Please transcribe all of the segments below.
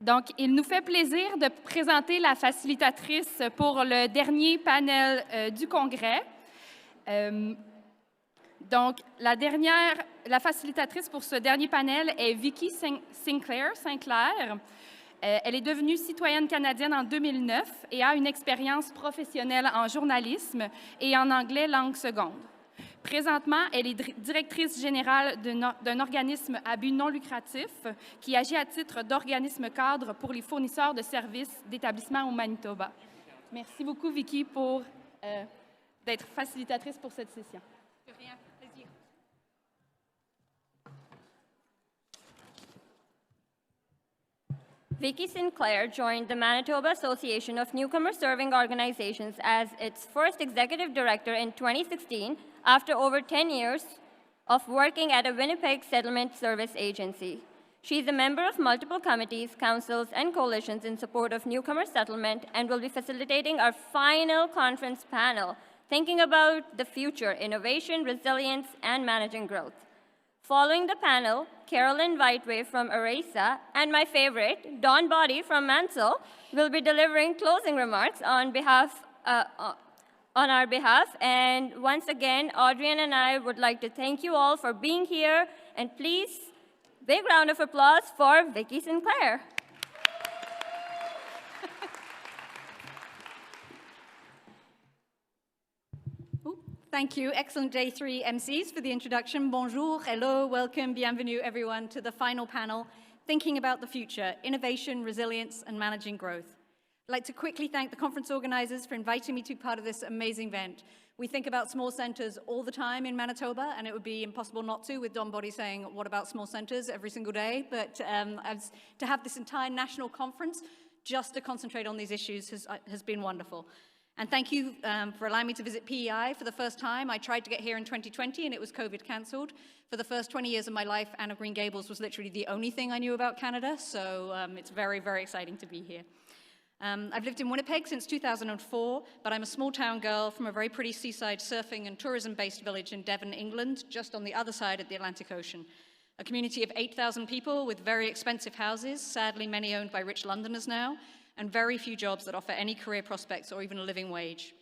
Donc, il nous fait plaisir de présenter la facilitatrice pour le dernier panel du Congrès. Donc, la facilitatrice pour ce dernier panel est Vicky Sinclair. Elle est devenue citoyenne canadienne en 2009 et a une expérience professionnelle en journalisme et en anglais langue seconde. Présentement, elle est directrice générale d'un organisme à but non lucratif qui agit à titre d'organisme cadre pour les fournisseurs de services d'établissements au Manitoba. Merci beaucoup, Vicky, pour d'être facilitatrice pour cette session. De rien, plaisir. Vicky Sinclair joined the Manitoba Association of Newcomer Serving Organizations as its first executive director in 2016 after over 10 years of working at a Winnipeg settlement service agency. She is a member of multiple committees, councils, and coalitions in support of newcomer settlement and will be facilitating our final conference panel, thinking about the future, innovation, resilience, and managing growth. Following the panel, Carolyn Whiteway from ERASA and my favorite, Don Body from Mansell, will be delivering closing remarks on our behalf. And once again, Audrian and I would like to thank you all for being here. And please, big round of applause for Vicky Sinclair. Thank you. Excellent day 3 MCs for the introduction. Bonjour, hello, welcome, bienvenue everyone to the final panel, Thinking About the Future, Innovation, Resilience, and Managing Growth. I'd like to quickly thank the conference organizers for inviting me to be part of this amazing event. We think about small centers all the time in Manitoba, and it would be impossible not to, with Don Body saying, what about small centers every single day? But to have this entire national conference just to concentrate on these issues has been wonderful. And thank you for allowing me to visit PEI for the first time. I tried to get here in 2020 and it was COVID cancelled. For the first 20 years of my life, Anne of Green Gables was literally the only thing I knew about Canada, so it's very, very exciting to be here. I've lived in Winnipeg since 2004, but I'm a small town girl from a very pretty seaside surfing and tourism-based village in Devon, England, just on the other side of the Atlantic Ocean. A community of 8,000 people with very expensive houses, sadly many owned by rich Londoners now, and very few jobs that offer any career prospects or even a living wage.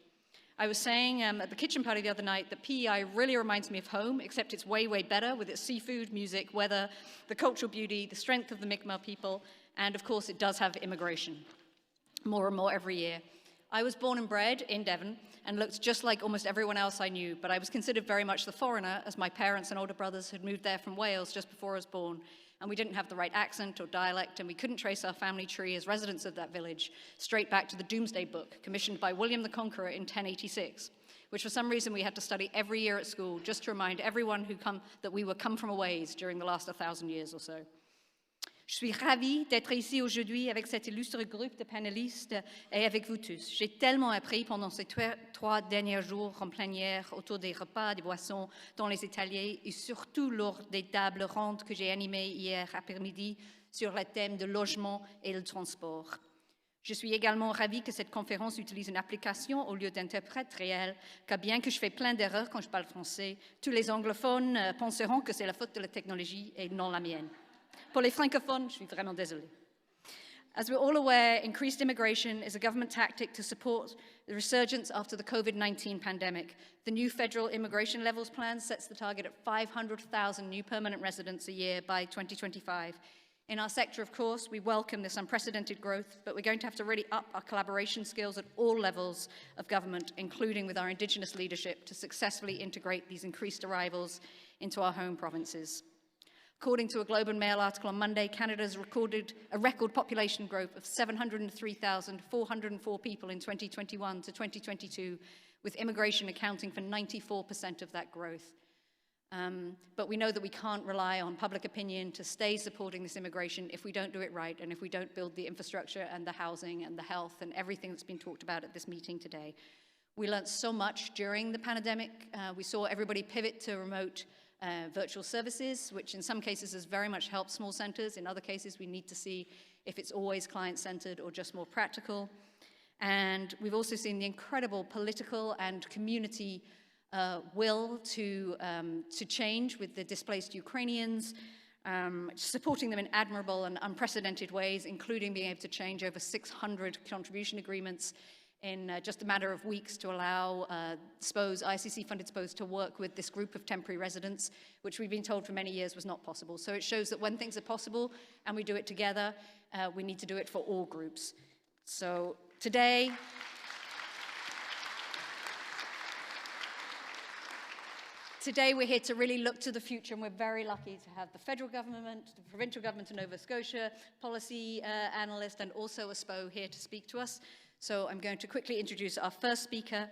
I was saying at the kitchen party the other night that PEI really reminds me of home, except it's way, way better with its seafood, music, weather, the cultural beauty, the strength of the Mi'kmaq people, and of course it does have immigration, more and more every year. I was born and bred in Devon and looked just like almost everyone else I knew, but I was considered very much the foreigner as my parents and older brothers had moved there from Wales just before I was born. And we didn't have the right accent or dialect, and we couldn't trace our family tree as residents of that village straight back to the Doomsday Book, commissioned by William the Conqueror in 1086, which for some reason we had to study every year at school just to remind everyone that we were come from a ways during the last 1,000 years or so. Je suis ravie d'être ici aujourd'hui avec cet illustre groupe de panélistes et avec vous tous. J'ai tellement appris pendant ces 3 derniers jours en plénière autour des repas, des boissons dans les ateliers et surtout lors des tables rondes que j'ai animées hier après-midi sur le thème de logement et le transport. Je suis également ravie que cette conférence utilise une application au lieu d'interprète réel, car bien que je fais plein d'erreurs quand je parle français, tous les anglophones penseront que c'est la faute de la technologie et non la mienne. Pour les francophones, je suis vraiment désolée. As we're all aware, increased immigration is a government tactic to support the resurgence after the COVID-19 pandemic. The new federal immigration levels plan sets the target at 500,000 new permanent residents a year by 2025. In our sector, of course, we welcome this unprecedented growth, but we're going to have to really up our collaboration skills at all levels of government, including with our Indigenous leadership, to successfully integrate these increased arrivals into our home provinces. According to a Globe and Mail article on Monday, Canada has recorded a record population growth of 703,404 people in 2021 to 2022, with immigration accounting for 94% of that growth. But we know that we can't rely on public opinion to stay supporting this immigration if we don't do it right and if we don't build the infrastructure and the housing and the health and everything that's been talked about at this meeting today. We learned so much during the pandemic. We saw everybody pivot to remote virtual services, which in some cases has very much helped small centers. In other cases, we need to see if it's always client-centered or just more practical. And we've also seen the incredible political and community will to change with the displaced Ukrainians, supporting them in admirable and unprecedented ways, including being able to change over 600 contribution agreements in just a matter of weeks to allow ICC-funded SPOs to work with this group of temporary residents, which we've been told for many years was not possible. So it shows that when things are possible and we do it together, we need to do it for all groups. So today, we're here to really look to the future, and we're very lucky to have the federal government, the provincial government of Nova Scotia, policy analyst, and also a SPO here to speak to us. So I'm going to quickly introduce our first speaker.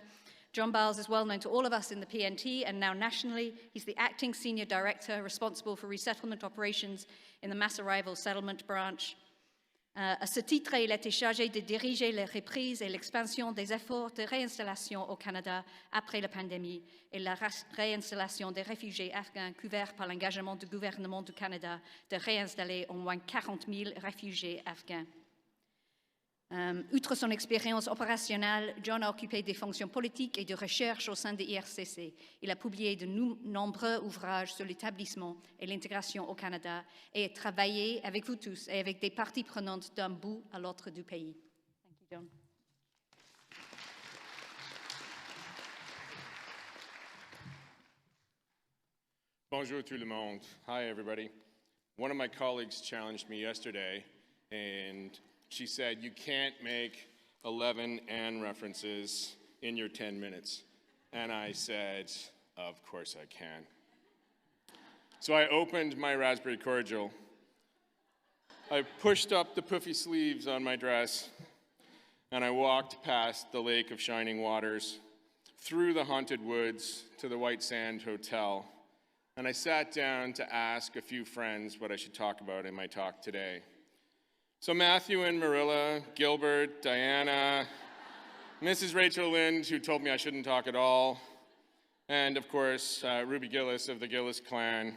John Biles is well known to all of us in the PNT and now nationally. He's the acting senior director responsible for resettlement operations in the mass arrival settlement branch. À ce titre, il a été chargé de diriger la reprise et l'expansion des efforts de réinstallation au Canada après la pandémie et la réinstallation des réfugiés afghans couverts par l'engagement du gouvernement du Canada de réinstaller au moins 40 000 réfugiés afghans. Outre son expérience opérationnelle, John a occupé des fonctions politiques et de recherche au sein de l'IRCC. Il a publié de nombreux ouvrages sur l'établissement et l'intégration au Canada et a travaillé avec vous tous et avec des parties prenantes d'un bout à l'autre du pays. Thank you, John. Bonjour tout le monde. Hi, everybody. One of my colleagues challenged me yesterday, and she said, you can't make 11 and references in your 10 minutes. And I said, of course I can. So I opened my raspberry cordial. I pushed up the puffy sleeves on my dress, and I walked past the lake of shining waters, through the haunted woods to the White Sand Hotel, and I sat down to ask a few friends what I should talk about in my talk today. So Matthew and Marilla, Gilbert, Diana, Mrs. Rachel Lind, who told me I shouldn't talk at all, and of course, Ruby Gillis of the Gillis clan,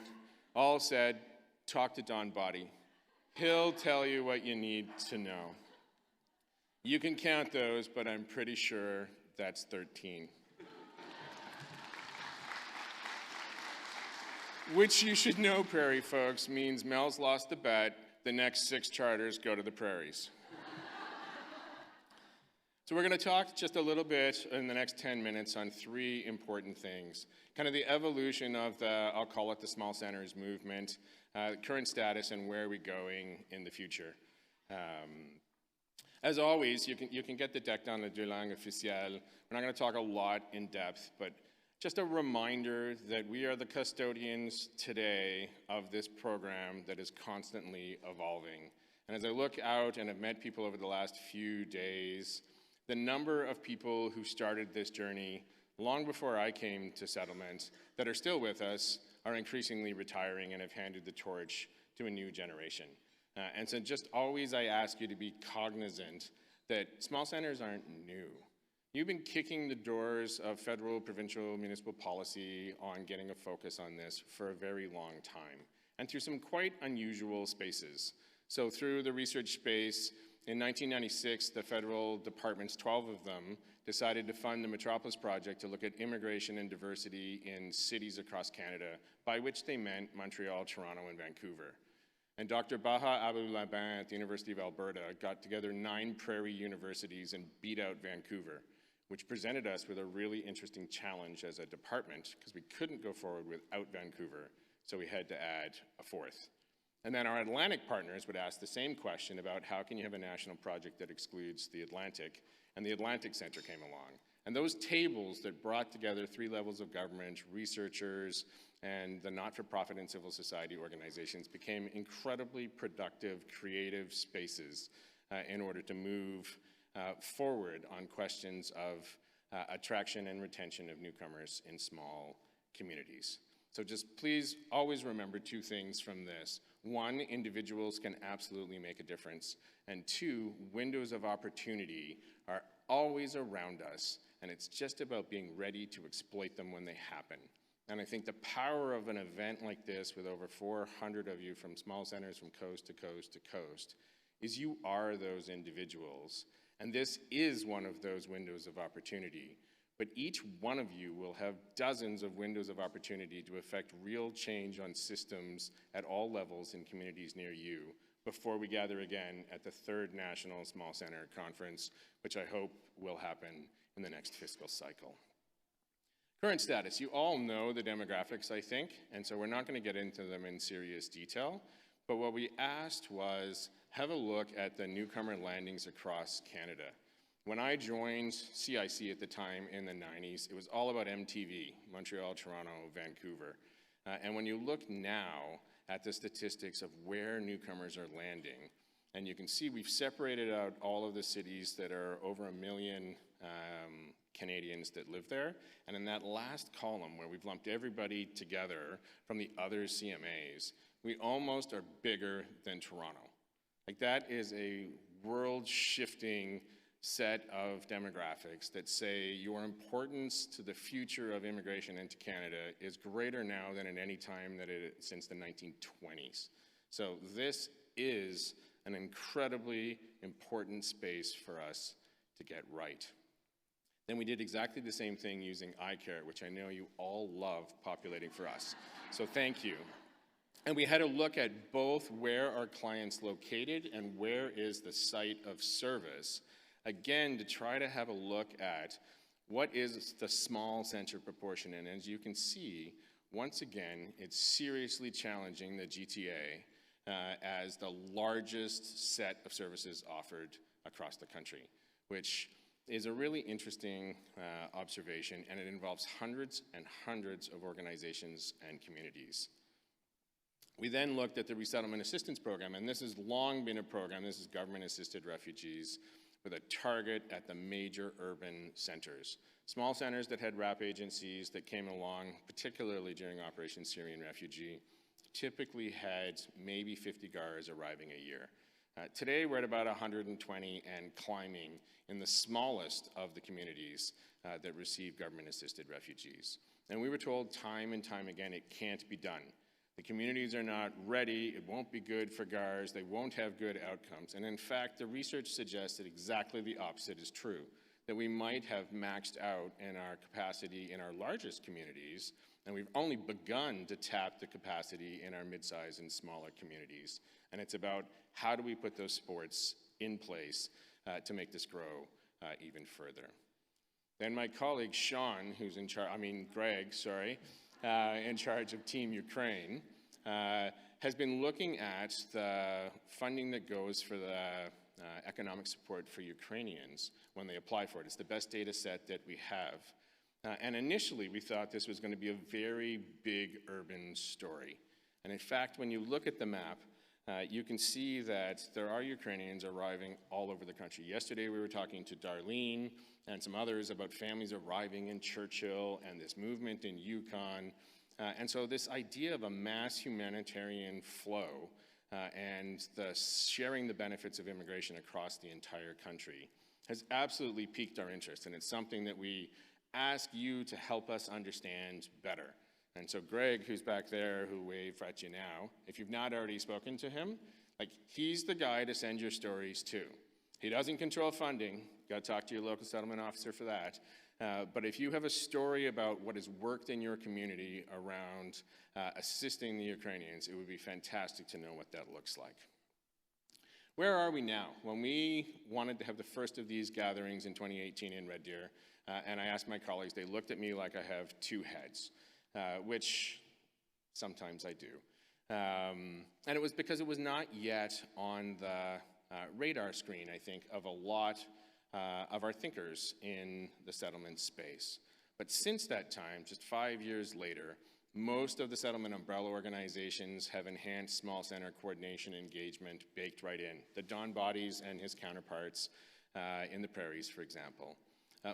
all said, talk to Don Body. He'll tell you what you need to know. You can count those, but I'm pretty sure that's 13. Which you should know, prairie folks, means Mel's lost the bet. The next 6 charters go to the prairies. So we're going to talk just a little bit in the next 10 minutes on 3 important things. Kind of the evolution of the, I'll call it the small centers movement, current status, and where we're going in the future. As always, you can get the deck dans les 2 langues officielles. We're not going to talk a lot in depth, but just a reminder that we are the custodians today of this program that is constantly evolving. And as I look out and have met people over the last few days, the number of people who started this journey long before I came to settlement that are still with us are increasingly retiring and have handed the torch to a new generation. And so just always I ask you to be cognizant that small centers aren't new. You've been kicking the doors of federal, provincial, municipal policy on getting a focus on this for a very long time, and through some quite unusual spaces. So through the research space, in 1996, the federal departments, 12 of them, decided to fund the Metropolis Project to look at immigration and diversity in cities across Canada, by which they meant Montreal, Toronto, and Vancouver. And Dr. Baha Abu-Labin at the University of Alberta got together 9 prairie universities and beat out Vancouver, which presented us with a really interesting challenge as a department, because we couldn't go forward without Vancouver, so we had to add a 4th. And then our Atlantic partners would ask the same question about how can you have a national project that excludes the Atlantic, and the Atlantic Center came along. And those tables that brought together 3 levels of government, researchers, and the not-for-profit and civil society organizations became incredibly productive, creative spaces in order to move forward on questions of attraction and retention of newcomers in small communities. So just please always remember 2 things from this. 1, individuals can absolutely make a difference. And 2, windows of opportunity are always around us, and it's just about being ready to exploit them when they happen. And I think the power of an event like this with over 400 of you from small centers from coast to coast to coast is you are those individuals. And this is one of those windows of opportunity. but each one of you will have dozens of windows of opportunity to affect real change on systems at all levels in communities near you before we gather again at the 3rd National Small Center Conference, which I hope will happen in the next fiscal cycle. Current status, you all know the demographics, I think, and so we're not going to get into them in serious detail, but what we asked was have a look at the newcomer landings across Canada. When I joined CIC at the time in the 90s, it was all about MTV, Montreal, Toronto, Vancouver. And when you look now at the statistics of where newcomers are landing, and you can see we've separated out all of the cities that are over 1 million Canadians that live there. And in that last column where we've lumped everybody together from the other CMAs, we almost are bigger than Toronto. Like that is a world-shifting set of demographics that say your importance to the future of immigration into Canada is greater now than at any time since the 1920s. So this is an incredibly important space for us to get right. Then we did exactly the same thing using iCare, which I know you all love populating for us. So thank you. And we had a look at both where are clients located and where is the site of service, again, to try to have a look at what is the small center proportion. And as you can see, once again, it's seriously challenging the GTA as the largest set of services offered across the country, which is a really interesting observation, and it involves hundreds and hundreds of organizations and communities. We then looked at the Resettlement Assistance Program, and this has long been a program. This is government-assisted refugees with a target at the major urban centers. Small centers that had RAP agencies that came along, particularly during Operation Syrian Refugee, typically had maybe 50 GARs arriving a year. Today, we're at about 120 and climbing in the smallest of the communities that receive government-assisted refugees. And we were told time and time again, it can't be done. The communities are not ready, it won't be good for GARs, they won't have good outcomes. And in fact, the research suggests that exactly the opposite is true, that we might have maxed out in our capacity in our largest communities, and we've only begun to tap the capacity in our mid-size and smaller communities. And it's about how do we put those supports in place to make this grow even further. Then my colleague Sean, who's in charge, Greg, sorry, in charge of Team Ukraine, has been looking at the funding that goes for the economic support for Ukrainians when they apply for it. It's the best data set that we have. And initially, we thought this was going to be a very big urban story. And in fact, when you look at the map, you can see that there are Ukrainians arriving all over the country. Yesterday, we were talking to Darlene and some others about families arriving in Churchill and this movement in Yukon. And so this idea of a mass humanitarian flow and sharing the benefits of immigration across the entire country has absolutely piqued our interest. And it's something that we ask you to help us understand better. And so Greg, who's back there, who waved at you now, if you've not already spoken to him, he's the guy to send your stories to. He doesn't control funding. Got to talk to your local settlement officer for that. But if you have a story about what has worked in your community around assisting the Ukrainians, it would be fantastic to know what that looks like. Where are we now? When we wanted to have the first of these gatherings in 2018 in Red Deer, and I asked my colleagues, they looked at me like I have two heads, which sometimes I do. And it was because it was not yet on the radar screen, I think, of a lot of our thinkers in the settlement space. But since that time, just 5 years later, most of the settlement umbrella organizations have enhanced small center coordination engagement baked right in. The Don Bodies and his counterparts in the prairies, for example.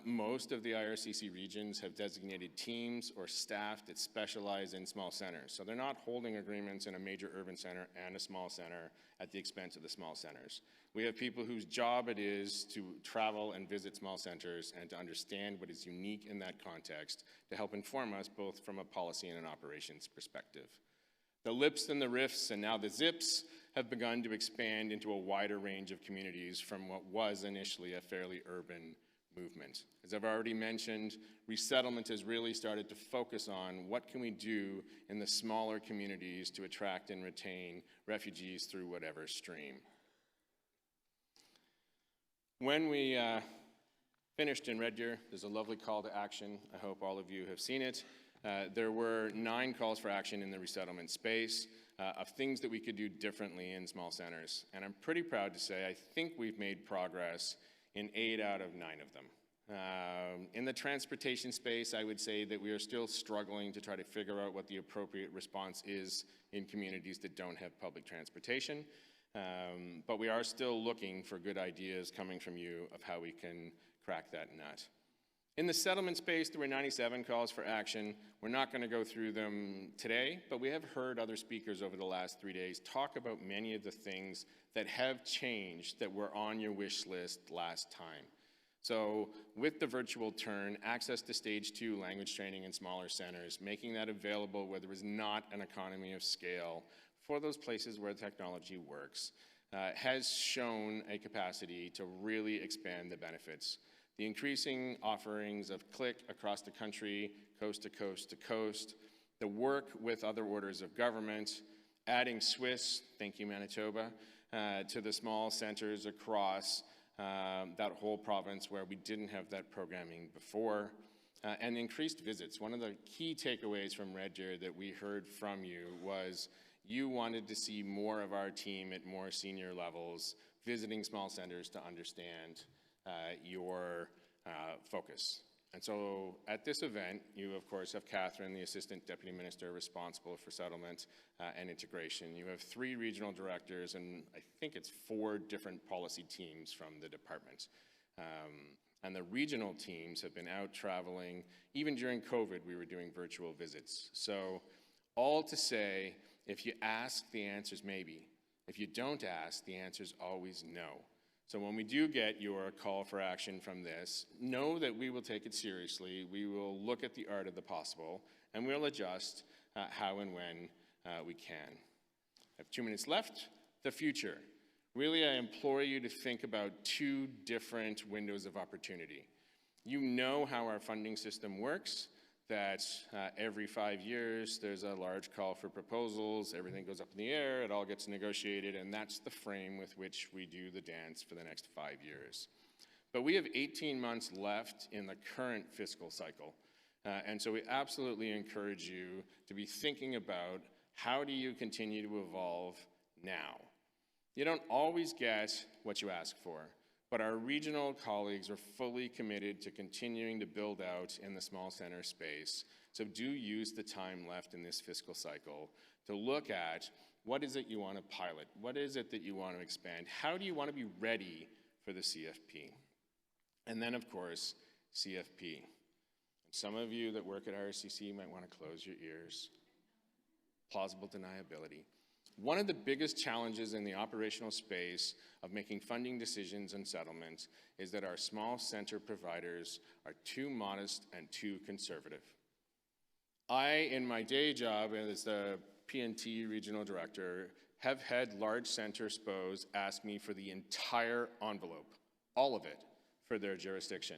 Most of the IRCC regions have designated teams or staff that specialize in small centers. So they're not holding agreements in a major urban center and a small center at the expense of the small centers. We have people whose job it is to travel and visit small centers and to understand what is unique in that context to help inform us both from a policy and an operations perspective. The LIPs and the RIFs and now the ZIPs have begun to expand into a wider range of communities from what was initially a fairly urban movement. As I've already mentioned, resettlement has really started to focus on what can we do in the smaller communities to attract and retain refugees through whatever stream. When we finished in Red Deer, there's a lovely call to action. I hope all of you have seen it. There were 9 calls for action in the resettlement space of things that we could do differently in small centers. And I'm pretty proud to say I think we've made progress in 8 out of 9 of them. In the transportation space, I would say that we are still struggling to try to figure out what the appropriate response is in communities that don't have public transportation. But we are still looking for good ideas coming from you of how we can crack that nut. In the settlement space, there were 97 calls for action. We're not going to go through them today, but we have heard other speakers over the last 3 days talk about many of the things that have changed that were on your wish list last time. So with the virtual turn, access to stage 2 language training in smaller centers, making that available where there is not an economy of scale for those places where technology works, has shown a capacity to really expand the benefits. The increasing offerings of CLIC across the country, coast to coast to coast, the work with other orders of government, adding Swiss, thank you Manitoba, to the small centers across that whole province where we didn't have that programming before, and increased visits. One of the key takeaways from Red Deer that we heard from you was you wanted to see more of our team at more senior levels visiting small centers to understand your focus. And so at this event, you of course have Catherine, the Assistant Deputy Minister responsible for settlement and integration. You have 3 regional directors and I think it's 4 different policy teams from the department. And the regional teams have been out traveling. Even during COVID, we were doing virtual visits. So all to say, if you ask, the answer's maybe. If you don't ask, the answer's always no. So when we do get your call for action from this, know that we will take it seriously. We will look at the art of the possible, and we'll adjust how and when we can. I have 2 minutes left. The future. Really, I implore you to think about 2 different windows of opportunity. You know how our funding system works, that every 5 years there's a large call for proposals, everything goes up in the air, it all gets negotiated, and that's the frame with which we do the dance for the next 5 years. But we have 18 months left in the current fiscal cycle, and so we absolutely encourage you to be thinking about how do you continue to evolve now. You don't always get what you ask for, but our regional colleagues are fully committed to continuing to build out in the small center space. So do use the time left in this fiscal cycle to look at what is it you want to pilot? What is it that you want to expand? How do you want to be ready for the CFP? And then, of course, CFP. Some of you that work at RCC might want to close your ears. Plausible deniability. One of the biggest challenges in the operational space of making funding decisions and settlements is that our small center providers are too modest and too conservative. I, in my day job as the P&T regional director, have had large center SPOs ask me for the entire envelope, all of it, for their jurisdiction.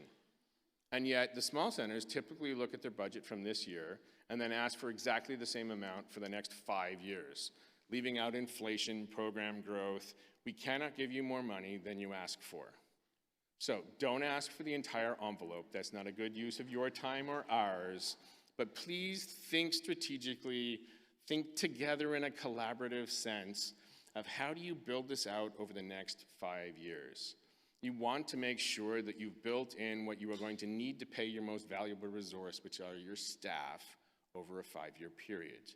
And yet the small centers typically look at their budget from this year and then ask for exactly the same amount for the next 5 years. Leaving out inflation, program growth. We cannot give you more money than you ask for. So don't ask for the entire envelope. That's not a good use of your time or ours. But please think strategically, think together in a collaborative sense of how do you build this out over the next 5 years. You want to make sure that you've built in what you are going to need to pay your most valuable resource, which are your staff, over a 5-year period.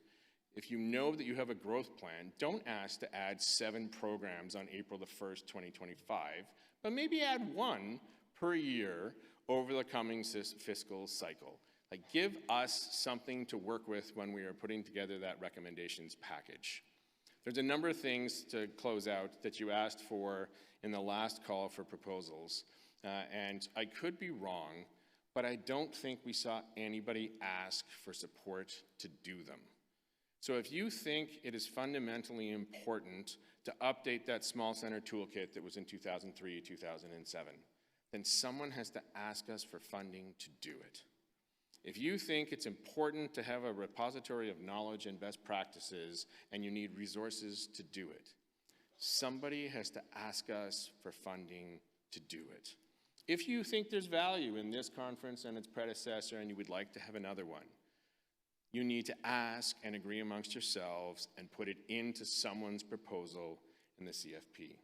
If you know that you have a growth plan, don't ask to add 7 programs on April the 1st, 2025, but maybe add 1 per year over the coming fiscal cycle. Like, give us something to work with when we are putting together that recommendations package. There's a number of things to close out that you asked for in the last call for proposals, and I could be wrong, but I don't think we saw anybody ask for support to do them. So if you think it is fundamentally important to update that small center toolkit that was in 2003, 2007, then someone has to ask us for funding to do it. If you think it's important to have a repository of knowledge and best practices and you need resources to do it, somebody has to ask us for funding to do it. If you think there's value in this conference and its predecessor and you would like to have another one, you need to ask and agree amongst yourselves and put it into someone's proposal in the CFP.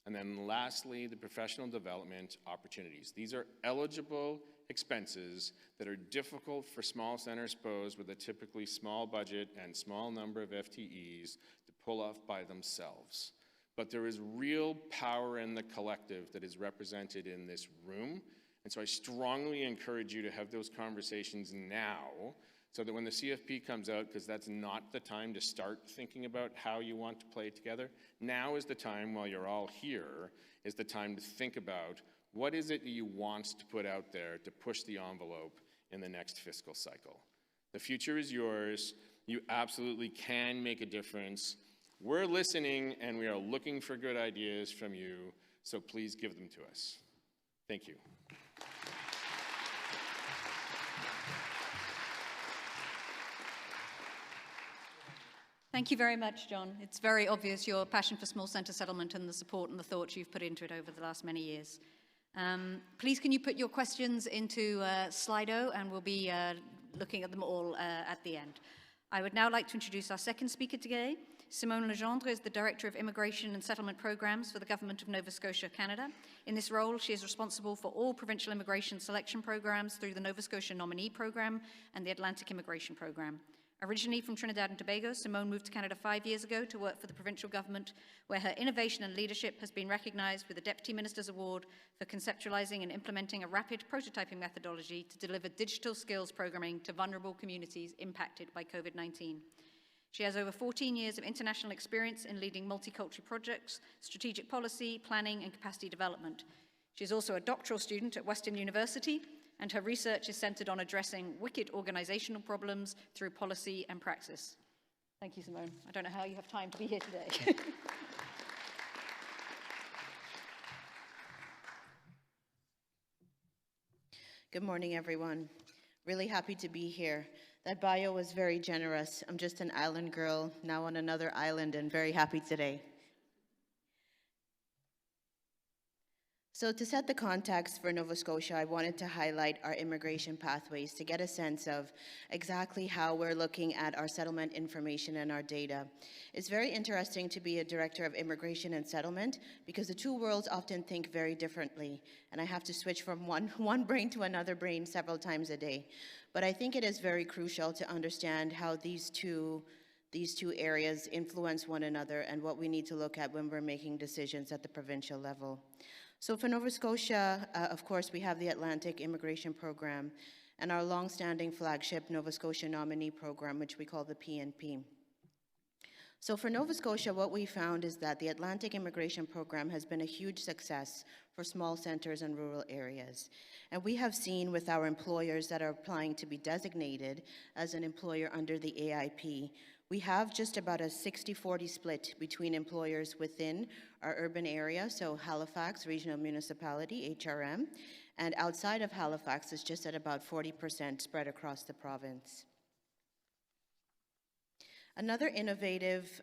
And then lastly, the professional development opportunities. These are eligible expenses that are difficult for small centers posed with a typically small budget and small number of FTEs to pull off by themselves. But there is real power in the collective that is represented in this room. And so I strongly encourage you to have those conversations now so that when the CFP comes out, because that's not the time to start thinking about how you want to play together, now is the time, while you're all here, is the time to think about what is it that you want to put out there to push the envelope in the next fiscal cycle. The future is yours. You absolutely can make a difference. We're listening and we are looking for good ideas from you, so please give them to us. Thank you. Thank you very much, John. It's very obvious your passion for small centre settlement and the support and the thoughts you've put into it over the last many years. Please, can you put your questions into Slido, and we'll be looking at them all at the end. I would now like to introduce our second speaker today. Simone Gendre is the Director of Immigration and Settlement Programs for the Government of Nova Scotia, Canada. In this role, she is responsible for all provincial immigration selection programs through the Nova Scotia Nominee Program and the Atlantic Immigration Program. Originally from Trinidad and Tobago, Simone moved to Canada 5 years ago to work for the provincial government, where her innovation and leadership has been recognized with the Deputy Minister's Award for conceptualizing and implementing a rapid prototyping methodology to deliver digital skills programming to vulnerable communities impacted by COVID-19. She has over 14 years of international experience in leading multicultural projects, strategic policy, planning, and capacity development. She is also a doctoral student at Western University, and her research is centered on addressing wicked organizational problems through policy and praxis. Thank you, Simone. I don't know how you have time to be here today. Good morning, everyone. Really happy to be here. That bio was very generous. I'm just an island girl, now on another island, and very happy today. So to set the context for Nova Scotia, I wanted to highlight our immigration pathways to get a sense of exactly how we're looking at our settlement information and our data. It's very interesting to be a Director of Immigration and Settlement because the two worlds often think very differently, and I have to switch from one brain to another brain several times a day. But I think it is very crucial to understand how these two areas influence one another and what we need to look at when we're making decisions at the provincial level. So for Nova Scotia, of course, we have the Atlantic Immigration Program and our long-standing flagship Nova Scotia Nominee Program, which we call the PNP. So for Nova Scotia, what we found is that the Atlantic Immigration Program has been a huge success for small centers and rural areas. And we have seen with our employers that are applying to be designated as an employer under the AIP, we have just about a 60-40 split between employers within our urban area, so Halifax Regional Municipality, HRM, and outside of Halifax is just at about 40% spread across the province. Another innovative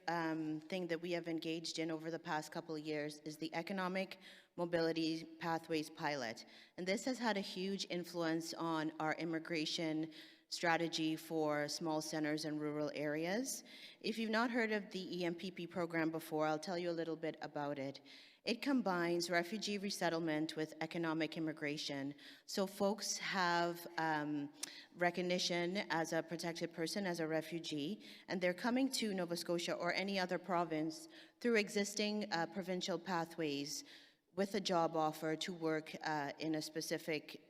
thing that we have engaged in over the past couple of years is the Economic Mobility Pathways Pilot. And this has had a huge influence on our immigration strategy for small centers and rural areas. If you've not heard of the EMPP program before, I'll tell you a little bit about it. It combines refugee resettlement with economic immigration. So folks have recognition as a protected person, as a refugee, and they're coming to Nova Scotia or any other province through existing provincial pathways with a job offer to work in a specific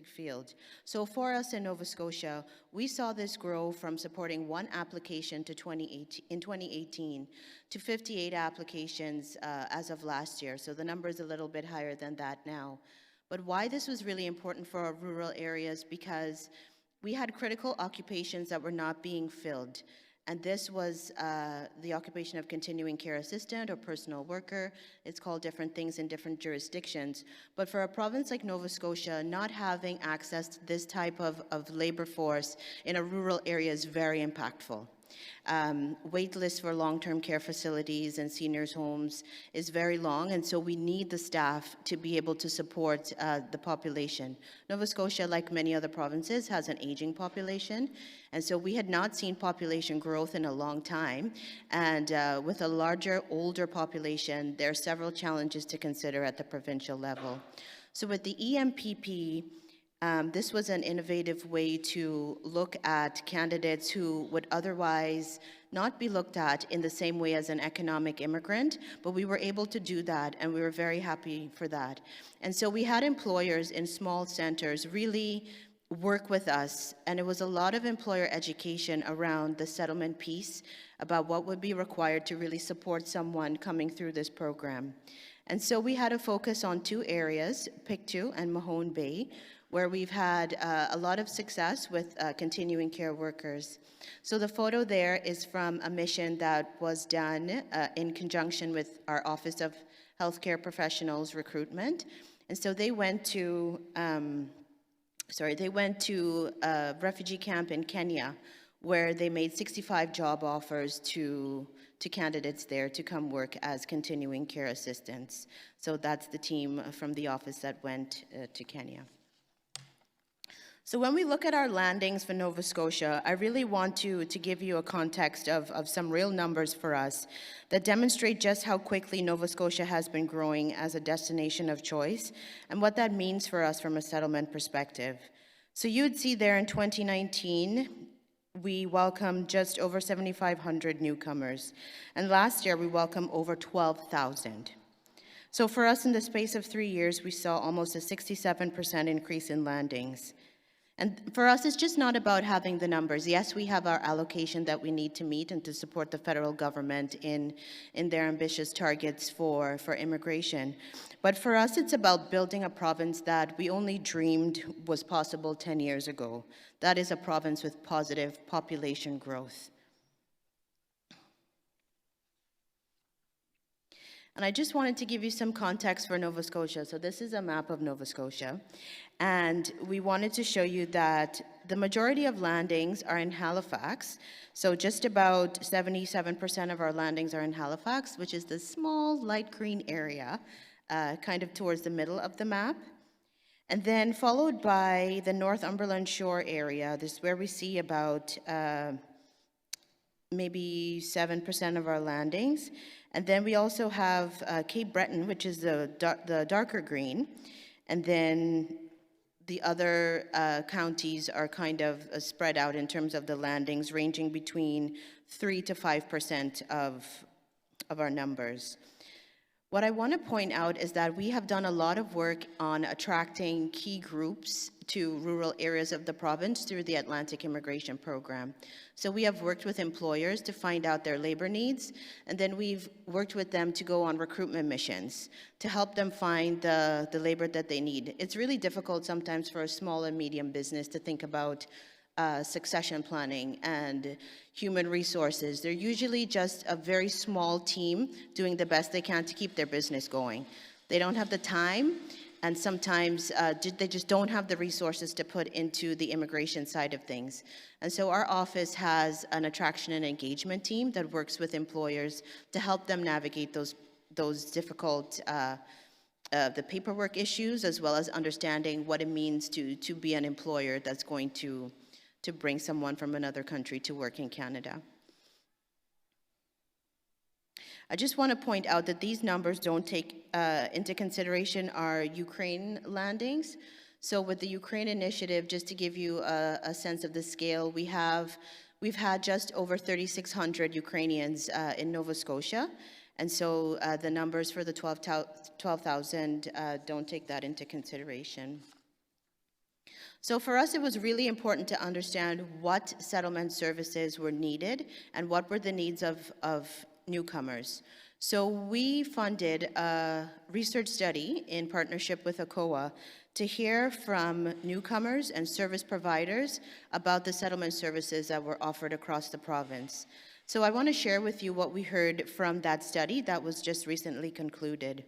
field. So for us in Nova Scotia, we saw this grow from supporting one application in 2018 to 58 applications as of last year. So the number is a little bit higher than that now. But why this was really important for our rural areas, because we had critical occupations that were not being filled. And this was the occupation of continuing care assistant or personal worker. It's called different things in different jurisdictions. But for a province like Nova Scotia, not having access to this type of labor force in a rural area is very impactful. Wait lists for long-term care facilities and seniors' homes is very long, and so we need the staff to be able to support the population. Nova Scotia, like many other provinces, has an aging population, and so we had not seen population growth in a long time, and with a larger, older population, there are several challenges to consider at the provincial level. So with the EMPP, this was an innovative way to look at candidates who would otherwise not be looked at in the same way as an economic immigrant, but we were able to do that, and we were very happy for that. And so we had employers in small centers really work with us, and it was a lot of employer education around the settlement piece about what would be required to really support someone coming through this program. And so we had a focus on two areas, Pictou and Mahone Bay, where we've had a lot of success with continuing care workers. So the photo there is from a mission that was done in conjunction with our Office of Healthcare Professionals Recruitment. And so they went to, a refugee camp in Kenya, where they made 65 job offers to candidates there to come work as continuing care assistants. So that's the team from the office that went to Kenya. So when we look at our landings for Nova Scotia, I really want to give you a context of some real numbers for us that demonstrate just how quickly Nova Scotia has been growing as a destination of choice and what that means for us from a settlement perspective. So you'd see there in 2019, we welcomed just over 7,500 newcomers. And last year, we welcomed over 12,000. So for us, in the space of 3 years, we saw almost a 67% increase in landings. And for us, it's just not about having the numbers. Yes, we have our allocation that we need to meet and to support the federal government in their ambitious targets for immigration. But for us, it's about building a province that we only dreamed was possible 10 years ago. That is a province with positive population growth. And I just wanted to give you some context for Nova Scotia. So this is a map of Nova Scotia. And we wanted to show you that the majority of landings are in Halifax. So just about 77% of our landings are in Halifax, which is the small light green area, kind of towards the middle of the map. And then followed by the Northumberland Shore area. This is where we see about maybe 7% of our landings. And then we also have Cape Breton, which is the darker green. And then the other counties are kind of spread out in terms of the landings, ranging between 3 to 5% of our numbers. What I want to point out is that we have done a lot of work on attracting key groups to rural areas of the province through the Atlantic Immigration Program. So we have worked with employers to find out their labor needs, and then we've worked with them to go on recruitment missions to help them find the labor that they need. It's really difficult sometimes for a small and medium business to think about succession planning and human resources. They're usually just a very small team doing the best they can to keep their business going. They don't have the time, and sometimes they just don't have the resources to put into the immigration side of things. And so our office has an attraction and engagement team that works with employers to help them navigate those difficult the paperwork issues, as well as understanding what it means to be an employer that's going to bring someone from another country to work in Canada. I just want to point out that these numbers don't take into consideration our Ukraine landings. So with the Ukraine initiative, just to give you a sense of the scale, we've had just over 3,600 Ukrainians in Nova Scotia. And so the numbers for the 12,000 don't take that into consideration. So for us, it was really important to understand what settlement services were needed and what were the needs of newcomers. So we funded a research study in partnership with ACOA to hear from newcomers and service providers about the settlement services that were offered across the province. So I want to share with you what we heard from that study that was just recently concluded.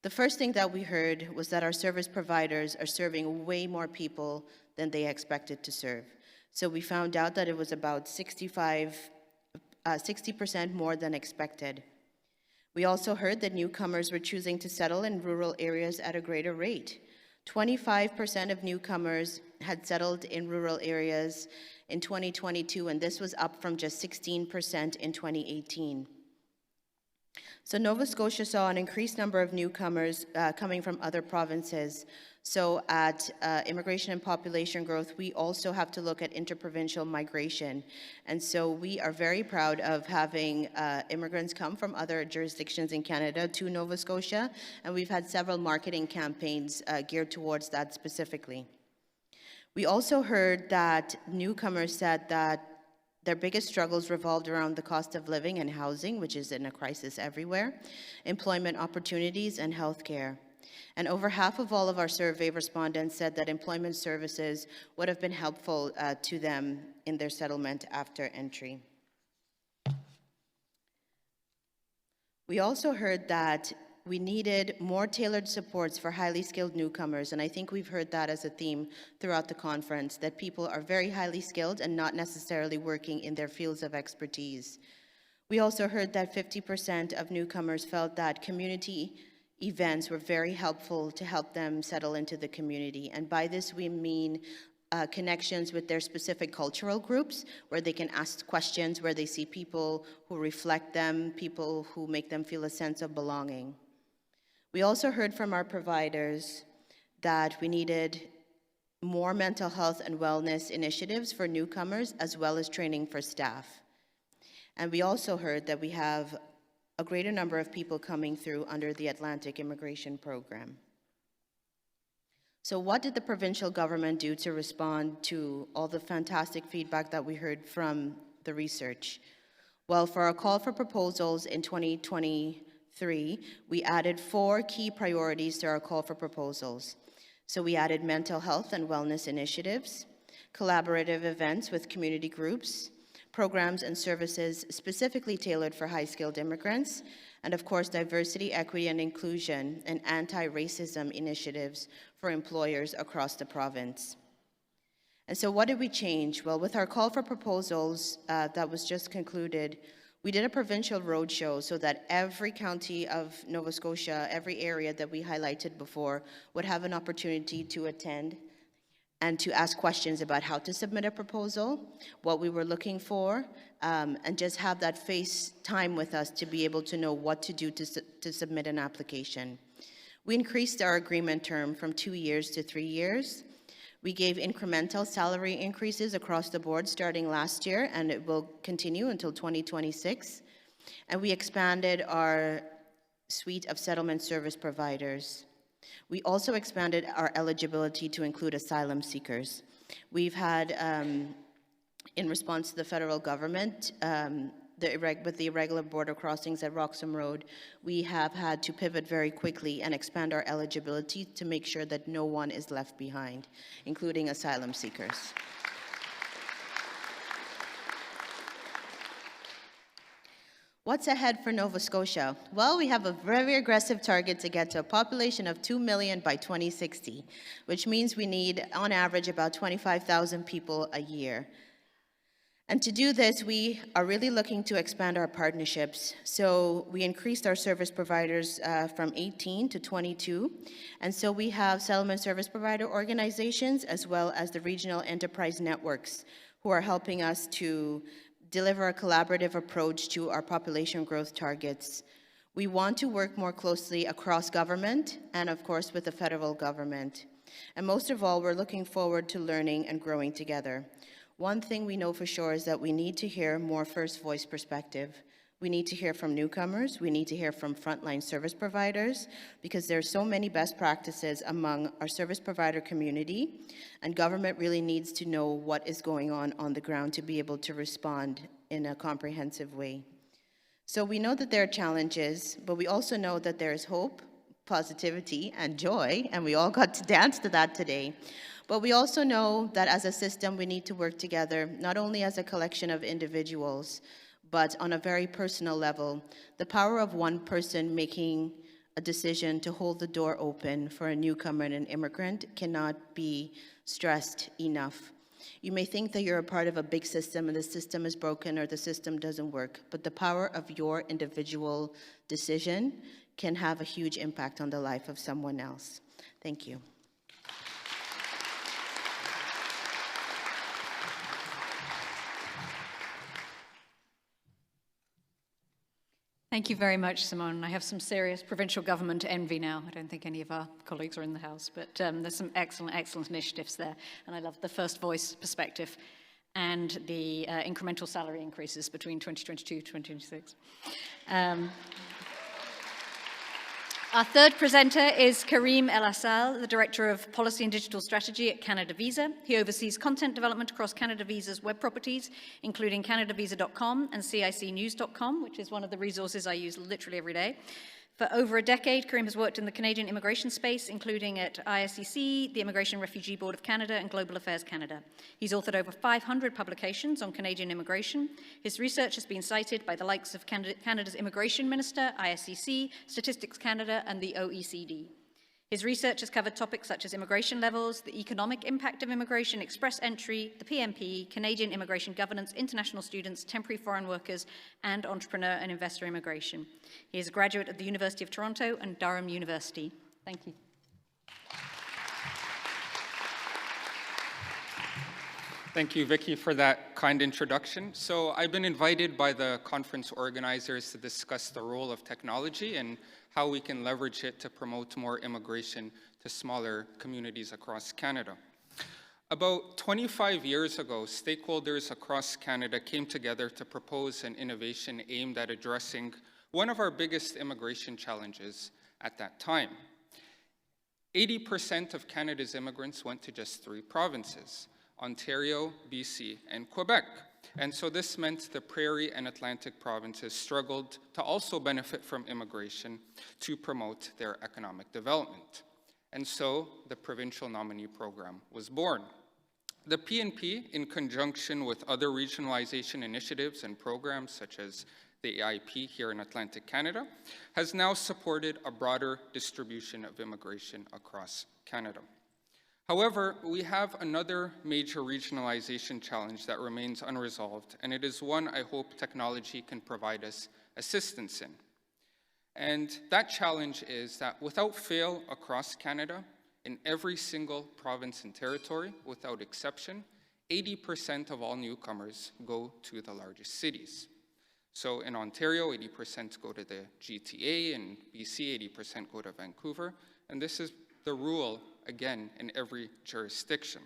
The first thing that we heard was that our service providers are serving way more people than they expected to serve. So we found out that it was about 60% more than expected. We also heard that newcomers were choosing to settle in rural areas at a greater rate. 25% of newcomers had settled in rural areas in 2022, and this was up from just 16% in 2018. So Nova Scotia saw an increased number of newcomers coming from other provinces. So at immigration and population growth, we also have to look at interprovincial migration. And so we are very proud of having immigrants come from other jurisdictions in Canada to Nova Scotia, and we've had several marketing campaigns geared towards that specifically. We also heard that newcomers said that their biggest struggles revolved around the cost of living and housing, which is in a crisis everywhere, employment opportunities, and healthcare. And over half of all of our survey respondents said that employment services would have been helpful to them in their settlement after entry. We also heard that we needed more tailored supports for highly skilled newcomers, and I think we've heard that as a theme throughout the conference, that people are very highly skilled and not necessarily working in their fields of expertise. We also heard that 50% of newcomers felt that community events were very helpful to help them settle into the community, and by this we mean connections with their specific cultural groups, where they can ask questions, where they see people who reflect them, people who make them feel a sense of belonging. We also heard from our providers that we needed more mental health and wellness initiatives for newcomers, as well as training for staff. And we also heard that we have a greater number of people coming through under the Atlantic Immigration Program. So what did the provincial government do to respond to all the fantastic feedback that we heard from the research? Well, for our call for proposals in 2023, we added 4 key priorities to our call for proposals. So we added mental health and wellness initiatives, collaborative events with community groups, programs and services specifically tailored for high-skilled immigrants, and of course, diversity, equity, and inclusion, and anti-racism initiatives for employers across the province. And so what did we change? Well, with our call for proposals that was just concluded, we did a provincial roadshow so that every county of Nova Scotia, every area that we highlighted before, would have an opportunity to attend and to ask questions about how to submit a proposal, what we were looking for, and just have that face time with us to be able to know what to do to submit an application. We increased our agreement term from 2 years to 3 years. We gave incremental salary increases across the board starting last year, and it will continue until 2026. And we expanded our suite of settlement service providers. We also expanded our eligibility to include asylum seekers. We've had, in response to the federal government, with the irregular border crossings at Roxham Road, we have had to pivot very quickly and expand our eligibility to make sure that no one is left behind, including asylum seekers. What's ahead for Nova Scotia? Well, we have a very aggressive target to get to a population of 2 million by 2060, which means we need, on average, about 25,000 people a year. And to do this, we are really looking to expand our partnerships. So we increased our service providers from 18 to 22. And so we have settlement service provider organizations as well as the regional enterprise networks who are helping us to deliver a collaborative approach to our population growth targets. We want to work more closely across government and, of course, with the federal government. And most of all, we're looking forward to learning and growing together. One thing we know for sure is that we need to hear more first voice perspective. We need to hear from newcomers. We need to hear from frontline service providers because there are so many best practices among our service provider community, and government really needs to know what is going on the ground to be able to respond in a comprehensive way. So we know that there are challenges, but we also know that there is hope, positivity, and joy, and we all got to dance to that today. But we also know that as a system, we need to work together, not only as a collection of individuals, but on a very personal level. The power of one person making a decision to hold the door open for a newcomer and an immigrant cannot be stressed enough. You may think that you're a part of a big system and the system is broken or the system doesn't work, but the power of your individual decision can have a huge impact on the life of someone else. Thank you. Thank you very much, Simone. I have some serious provincial government envy now. I don't think any of our colleagues are in the House, but there's some excellent initiatives there. And I love the first voice perspective and the incremental salary increases between 2022 and 2026. Our third presenter is Kareem El-Assal, the Director of Policy and Digital Strategy at CanadaVisa. He oversees content development across CanadaVisa's web properties, including CanadaVisa.com and CICnews.com, which is one of the resources I use literally every day. For over a decade, Kareem has worked in the Canadian immigration space, including at ISCC, the Immigration Refugee Board of Canada, and Global Affairs Canada. He's authored over 500 publications on Canadian immigration. His research has been cited by the likes of Canada's Immigration Minister, ISCC, Statistics Canada, and the OECD. His research has covered topics such as immigration levels, the economic impact of immigration, express entry, the PMP, Canadian immigration governance, international students, temporary foreign workers, and entrepreneur and investor immigration. He is a graduate of the University of Toronto and Durham University. Thank you. Thank you, Vicky, for that kind introduction. So I've been invited by the conference organizers to discuss the role of technology and how we can leverage it to promote more immigration to smaller communities across Canada. About 25 years ago, stakeholders across Canada came together to propose an innovation aimed at addressing one of our biggest immigration challenges at that time. 80% of Canada's immigrants went to just 3 provinces: Ontario, BC, and Quebec. And so this meant the Prairie and Atlantic provinces struggled to also benefit from immigration to promote their economic development. And so the provincial nominee program was born. The PNP, in conjunction with other regionalization initiatives and programs such as the AIP here in Atlantic Canada, has now supported a broader distribution of immigration across Canada. However, we have another major regionalization challenge that remains unresolved, and it is one I hope technology can provide us assistance in. And that challenge is that without fail across Canada, in every single province and territory, without exception, 80% of all newcomers go to the largest cities. So in Ontario, 80% go to the GTA, in BC, 80% go to Vancouver, and this is the rule, again, in every jurisdiction.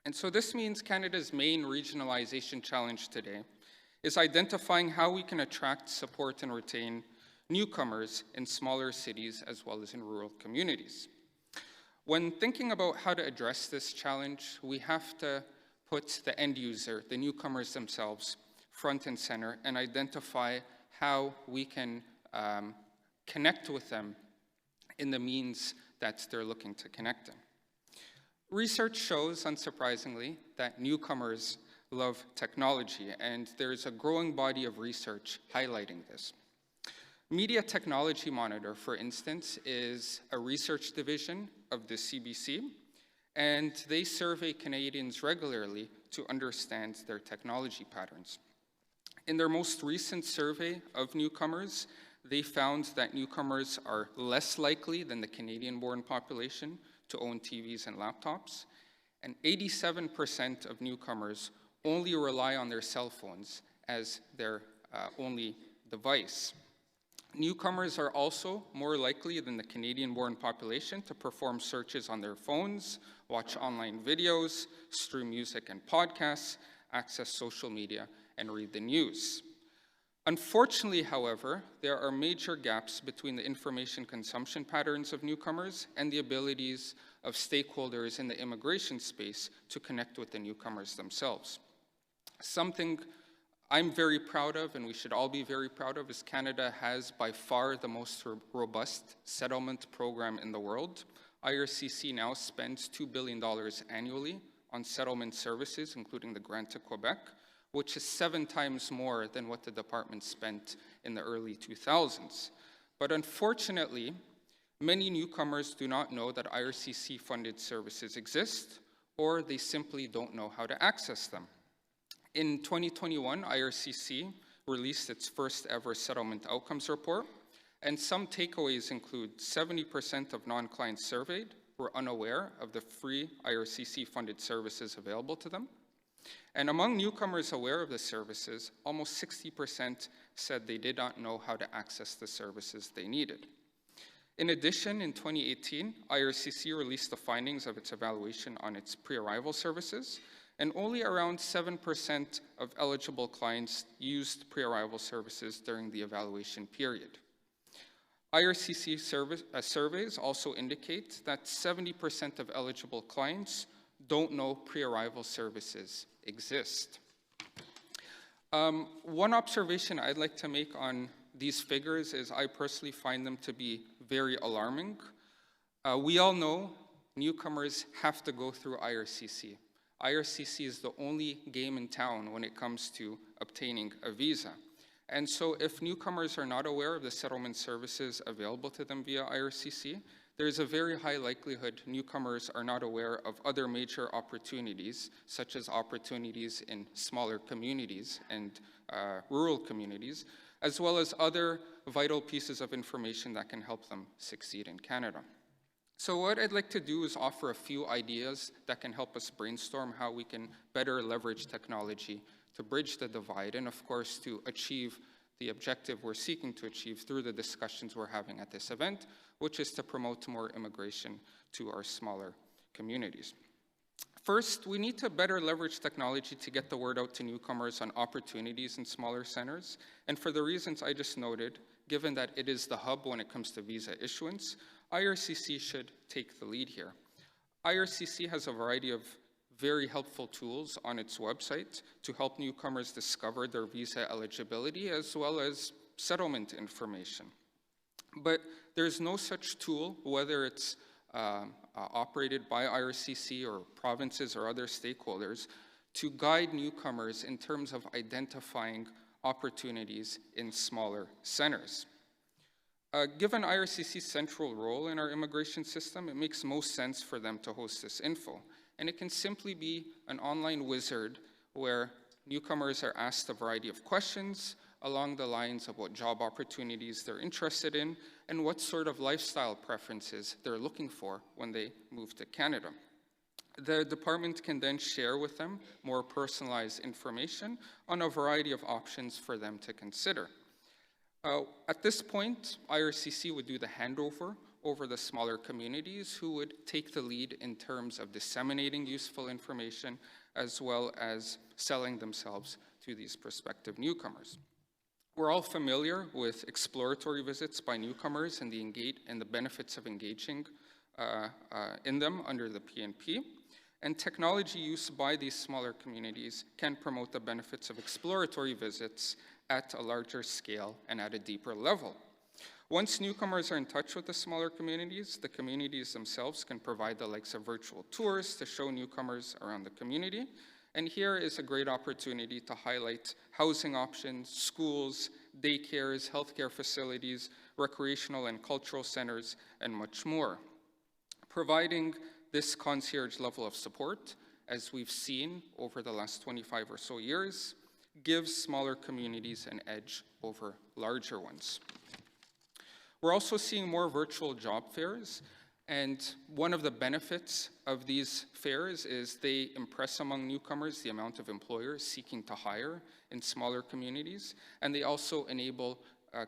And so this means Canada's main regionalization challenge today is identifying how we can attract, support, and retain newcomers in smaller cities as well as in rural communities. When thinking about how to address this challenge, we have to put the end user, the newcomers themselves, front and center, and identify how we can connect with them in the means that they're looking to connect in. Research shows, unsurprisingly, that newcomers love technology, and there's a growing body of research highlighting this. Media Technology Monitor, for instance, is a research division of the CBC, and they survey Canadians regularly to understand their technology patterns. In their most recent survey of newcomers, they found that newcomers are less likely than the Canadian-born population to own TVs and laptops, and 87% of newcomers only rely on their cell phones as their only device. Newcomers are also more likely than the Canadian-born population to perform searches on their phones, watch online videos, stream music and podcasts, access social media, and read the news. Unfortunately, however, there are major gaps between the information consumption patterns of newcomers and the abilities of stakeholders in the immigration space to connect with the newcomers themselves. Something I'm very proud of, and we should all be very proud of, is Canada has by far the most robust settlement program in the world. IRCC now spends $2 billion annually on settlement services, including the grant to Quebec, which is 7 times more than what the department spent in the early 2000s. But unfortunately, many newcomers do not know that IRCC-funded services exist, or they simply don't know how to access them. In 2021, IRCC released its first ever settlement outcomes report, and some takeaways include 70% of non-clients surveyed were unaware of the free IRCC-funded services available to them. And among newcomers aware of the services, almost 60% said they did not know how to access the services they needed. In addition, in 2018, IRCC released the findings of its evaluation on its pre-arrival services, and only around 7% of eligible clients used pre-arrival services during the evaluation period. IRCC surveys also indicate that 70% of eligible clients don't know pre-arrival services exist. One observation I'd like to make on these figures is I personally find them to be very alarming. We all know newcomers have to go through IRCC. IRCC is the only game in town when it comes to obtaining a visa. And so if newcomers are not aware of the settlement services available to them via IRCC, there is a very high likelihood newcomers are not aware of other major opportunities, such as opportunities in smaller communities and rural communities, as well as other vital pieces of information that can help them succeed in Canada. So what I'd like to do is offer a few ideas that can help us brainstorm how we can better leverage technology to bridge the divide and, of course, to achieve the objective we're seeking to achieve through the discussions we're having at this event, which is to promote more immigration to our smaller communities. First, we need to better leverage technology to get the word out to newcomers on opportunities in smaller centers. And for the reasons I just noted, given that it is the hub when it comes to visa issuance, IRCC should take the lead here. IRCC has a variety of very helpful tools on its website to help newcomers discover their visa eligibility as well as settlement information. But there's no such tool, whether it's operated by IRCC or provinces or other stakeholders, to guide newcomers in terms of identifying opportunities in smaller centers. Given IRCC's central role in our immigration system, it makes most sense for them to host this info. And it can simply be an online wizard where newcomers are asked a variety of questions along the lines of what job opportunities they're interested in and what sort of lifestyle preferences they're looking for when they move to Canada. The department can then share with them more personalized information on a variety of options for them to consider. At this point, IRCC would do the handover over the smaller communities who would take the lead in terms of disseminating useful information as well as selling themselves to these prospective newcomers. We're all familiar with exploratory visits by newcomers and the benefits of engaging in them under the PNP. And technology use by these smaller communities can promote the benefits of exploratory visits at a larger scale and at a deeper level. Once newcomers are in touch with the smaller communities, the communities themselves can provide the likes of virtual tours to show newcomers around the community. And here is a great opportunity to highlight housing options, schools, daycares, healthcare facilities, recreational and cultural centers, and much more. Providing this concierge level of support, as we've seen over the last 25 or so years, gives smaller communities an edge over larger ones. We're also seeing more virtual job fairs, and one of the benefits of these fairs is they impress among newcomers the amount of employers seeking to hire in smaller communities, and they also enable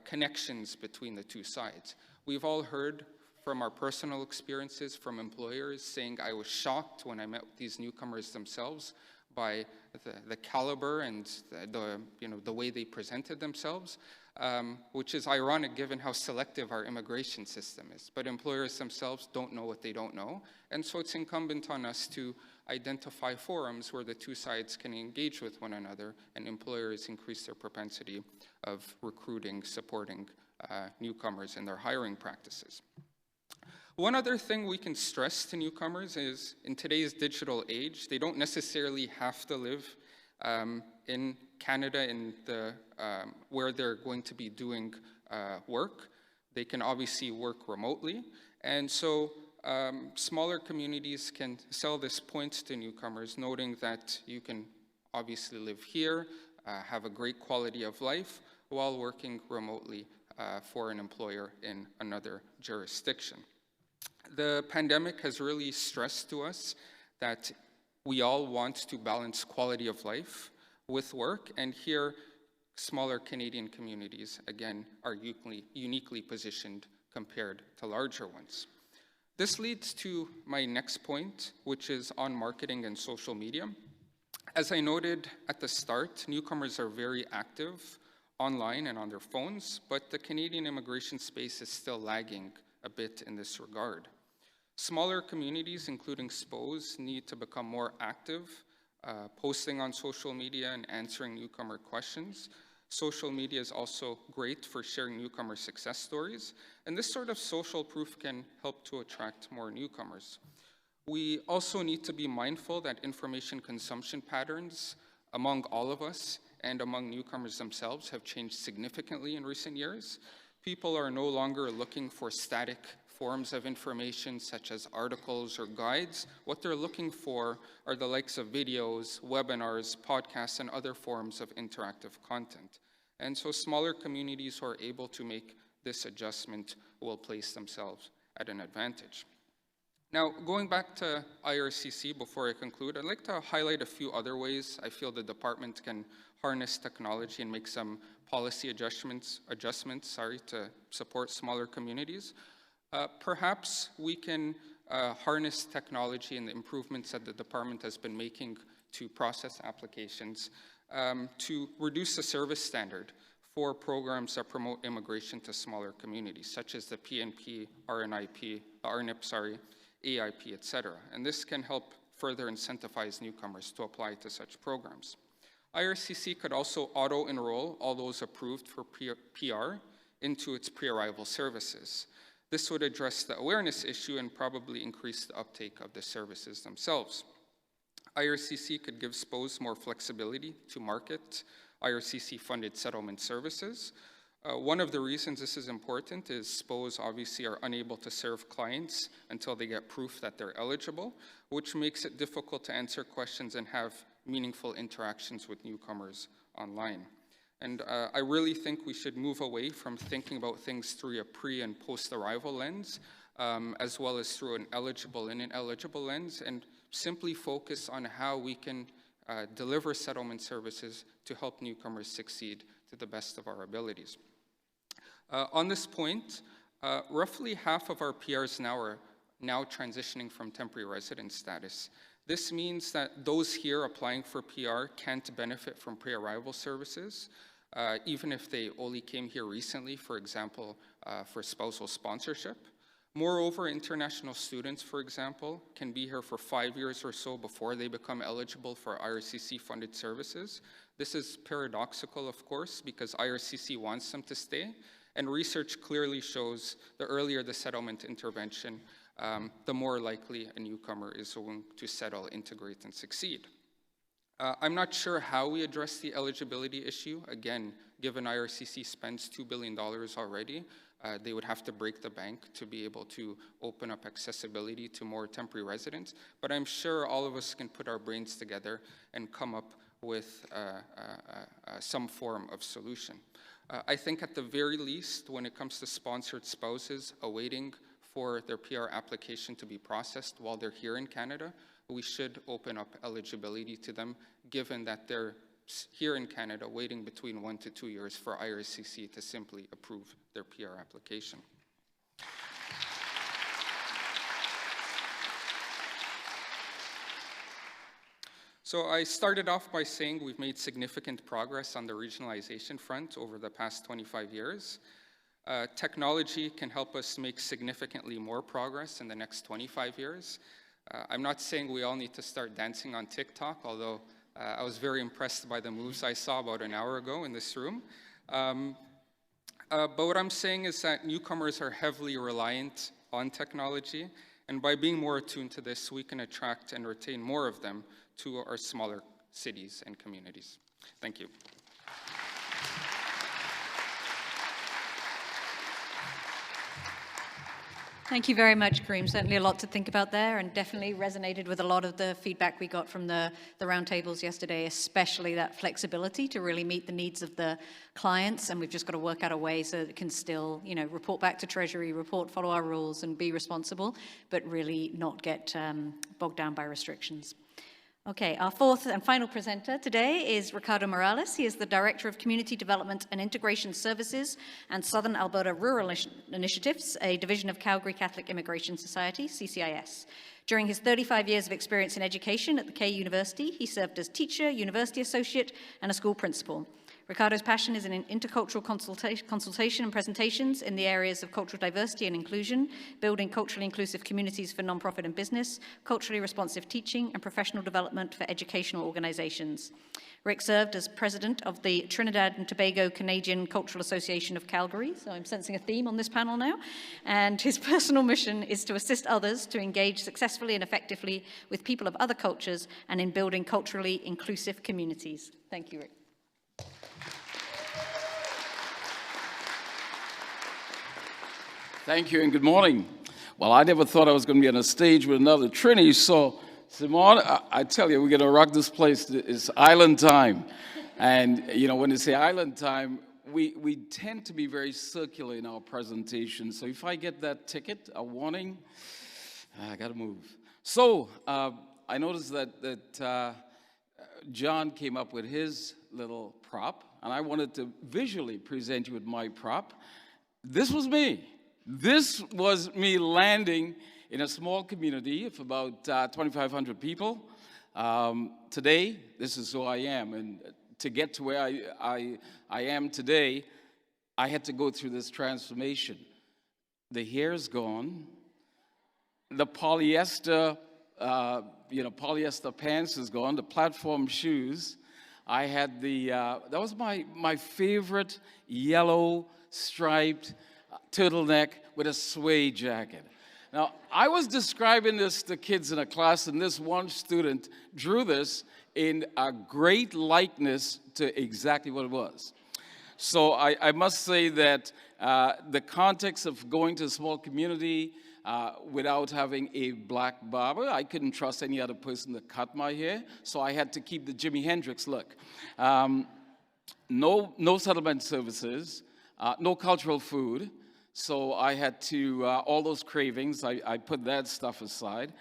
connections between the two sides. We've all heard from our personal experiences from employers saying, I was shocked when I met these newcomers themselves by the caliber and the way they presented themselves, which is ironic given how selective our immigration system is. But employers themselves don't know what they don't know, and so it's incumbent on us to identify forums where the two sides can engage with one another and employers increase their propensity of recruiting, supporting newcomers in their hiring practices. One other thing we can stress to newcomers is in today's digital age, they don't necessarily have to live in Canada in the, where they're going to be doing work. They can obviously work remotely. And so smaller communities can sell this point to newcomers, noting that you can obviously live here, have a great quality of life while working remotely for an employer in another jurisdiction. The pandemic has really stressed to us that we all want to balance quality of life with work, and here smaller Canadian communities, again, are uniquely positioned compared to larger ones. This leads to my next point, which is on marketing and social media. As I noted at the start, newcomers are very active online and on their phones, but the Canadian immigration space is still lagging a bit in this regard. Smaller communities, including SPOs, need to become more active, posting on social media and answering newcomer questions. Social media is also great for sharing newcomer success stories, and this sort of social proof can help to attract more newcomers. We also need to be mindful that information consumption patterns among all of us and among newcomers themselves have changed significantly in recent years. People are no longer looking for static forms of information such as articles or guides. What they're looking for are the likes of videos, webinars, podcasts, and other forms of interactive content. And so smaller communities who are able to make this adjustment will place themselves at an advantage. Now, going back to IRCC before I conclude, I'd like to highlight a few other ways I feel the department can harness technology and make some policy adjustments to support smaller communities. Perhaps we can harness technology and the improvements that the department has been making to process applications to reduce the service standard for programs that promote immigration to smaller communities, such as the PNP, RNIP, RNIP, AIP, etc. And this can help further incentivize newcomers to apply to such programs. IRCC could also auto-enroll all those approved for PR into its pre-arrival services. This would address the awareness issue and probably increase the uptake of the services themselves. IRCC could give SPOs more flexibility to market IRCC-funded settlement services. One of the reasons this is important is SPOs obviously are unable to serve clients until they get proof that they're eligible, which makes it difficult to answer questions and have meaningful interactions with newcomers online. And I really think we should move away from thinking about things through a pre- and post-arrival lens, as well as through an eligible and ineligible lens, and simply focus on how we can deliver settlement services to help newcomers succeed to the best of our abilities. On this point, roughly half of our PRs now are transitioning from temporary residence status. This means that those here applying for PR can't benefit from pre-arrival services, even if they only came here recently, for example, for spousal sponsorship. Moreover, international students, for example, can be here for 5 years or so before they become eligible for IRCC-funded services. This is paradoxical, of course, because IRCC wants them to stay, and research clearly shows the earlier the settlement intervention, the more likely a newcomer is going to settle, integrate, and succeed. I'm not sure how we address the eligibility issue. Again, given IRCC spends $2 billion already, they would have to break the bank to be able to open up accessibility to more temporary residents. But I'm sure all of us can put our brains together and come up with some form of solution. I think at the very least, when it comes to sponsored spouses awaiting for their PR application to be processed while they're here in Canada, we should open up eligibility to them, given that they're here in Canada waiting between 1 to 2 years for IRCC to simply approve their PR application. So I started off by saying we've made significant progress on the regionalization front over the past 25 years. Technology can help us make significantly more progress in the next 25 years. I'm not saying we all need to start dancing on TikTok, although I was very impressed by the moves I saw about an hour ago in this room. But what I'm saying is that newcomers are heavily reliant on technology, and by being more attuned to this, we can attract and retain more of them to our smaller cities and communities. Thank you. Thank you very much, Kareem. Certainly a lot to think about there, and definitely resonated with a lot of the feedback we got from the roundtables yesterday, especially that flexibility to really meet the needs of the clients. And we've just got to work out a way so that it can still, report back to Treasury, follow our rules, and be responsible, but really not get bogged down by restrictions. Okay, our fourth and final presenter today is Ricardo Morales. He is the Director of Community Development and Integration Services and Southern Alberta Rural Initiatives, a division of Calgary Catholic Immigration Society, CCIS. During his 35 years of experience in education at the K University, he served as teacher, university associate, and a school principal. Ricardo's passion is in intercultural consultation and presentations in the areas of cultural diversity and inclusion, building culturally inclusive communities for nonprofit and business, culturally responsive teaching, and professional development for educational organizations. Rick served as president of the Trinidad and Tobago Canadian Cultural Association of Calgary, so I'm sensing a theme on this panel now, and his personal mission is to assist others to engage successfully and effectively with people of other cultures and in building culturally inclusive communities. Thank you, Rick. Thank you and good morning. Well, I never thought I was going to be on a stage with another Trini, so Simone, I tell you, we're going to rock this place. It's island time. And, when they say island time, we tend to be very circular in our presentation. So if I get that ticket, a warning, I got to move. So I noticed that John came up with his little prop, and I wanted to visually present you with my prop. This was me. This was me landing in a small community of about 2,500 people. Today, this is who I am. And to get to where I am today, I had to go through this transformation. The hair's gone. The polyester, polyester pants is gone. The platform shoes. I had that was my favorite yellow striped turtleneck with a suede jacket. Now, I was describing this to kids in a class, and this one student drew this in a great likeness to exactly what it was. So I must say that the context of going to a small community without having a black barber, I couldn't trust any other person to cut my hair, so I had to keep the Jimi Hendrix look. No settlement services, no cultural food. So I had to, all those cravings, I put that stuff aside.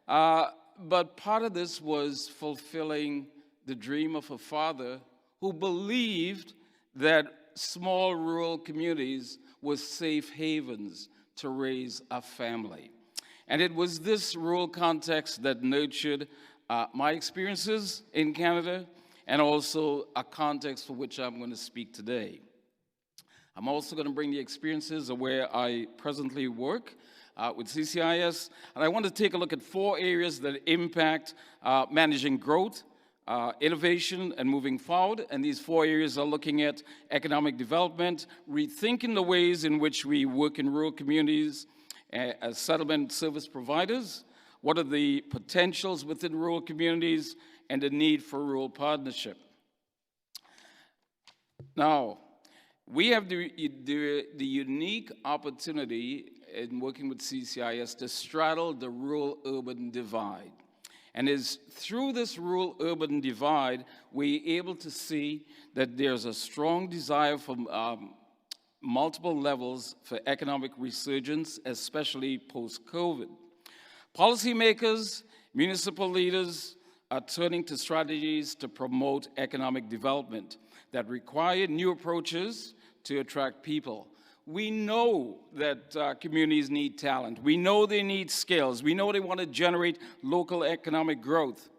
But part of this was fulfilling the dream of a father who believed that small rural communities were safe havens to raise a family. And it was this rural context that nurtured my experiences in Canada and also a context for which I'm going to speak today. I'm also going to bring the experiences of where I presently work with CCIS, and I want to take a look at 4 areas that impact managing growth, innovation, and moving forward. And these 4 areas are looking at economic development, rethinking the ways in which we work in rural communities as settlement service providers, what are the potentials within rural communities, and the need for rural partnership. Now, we have the unique opportunity in working with CCIS to straddle the rural-urban divide. And it's through this rural-urban divide, we're able to see that there's a strong desire for multiple levels for economic resurgence, especially post-COVID. Policymakers, municipal leaders are turning to strategies to promote economic development that require new approaches to attract people. We know that communities need talent. We know they need skills. We know they want to generate local economic growth.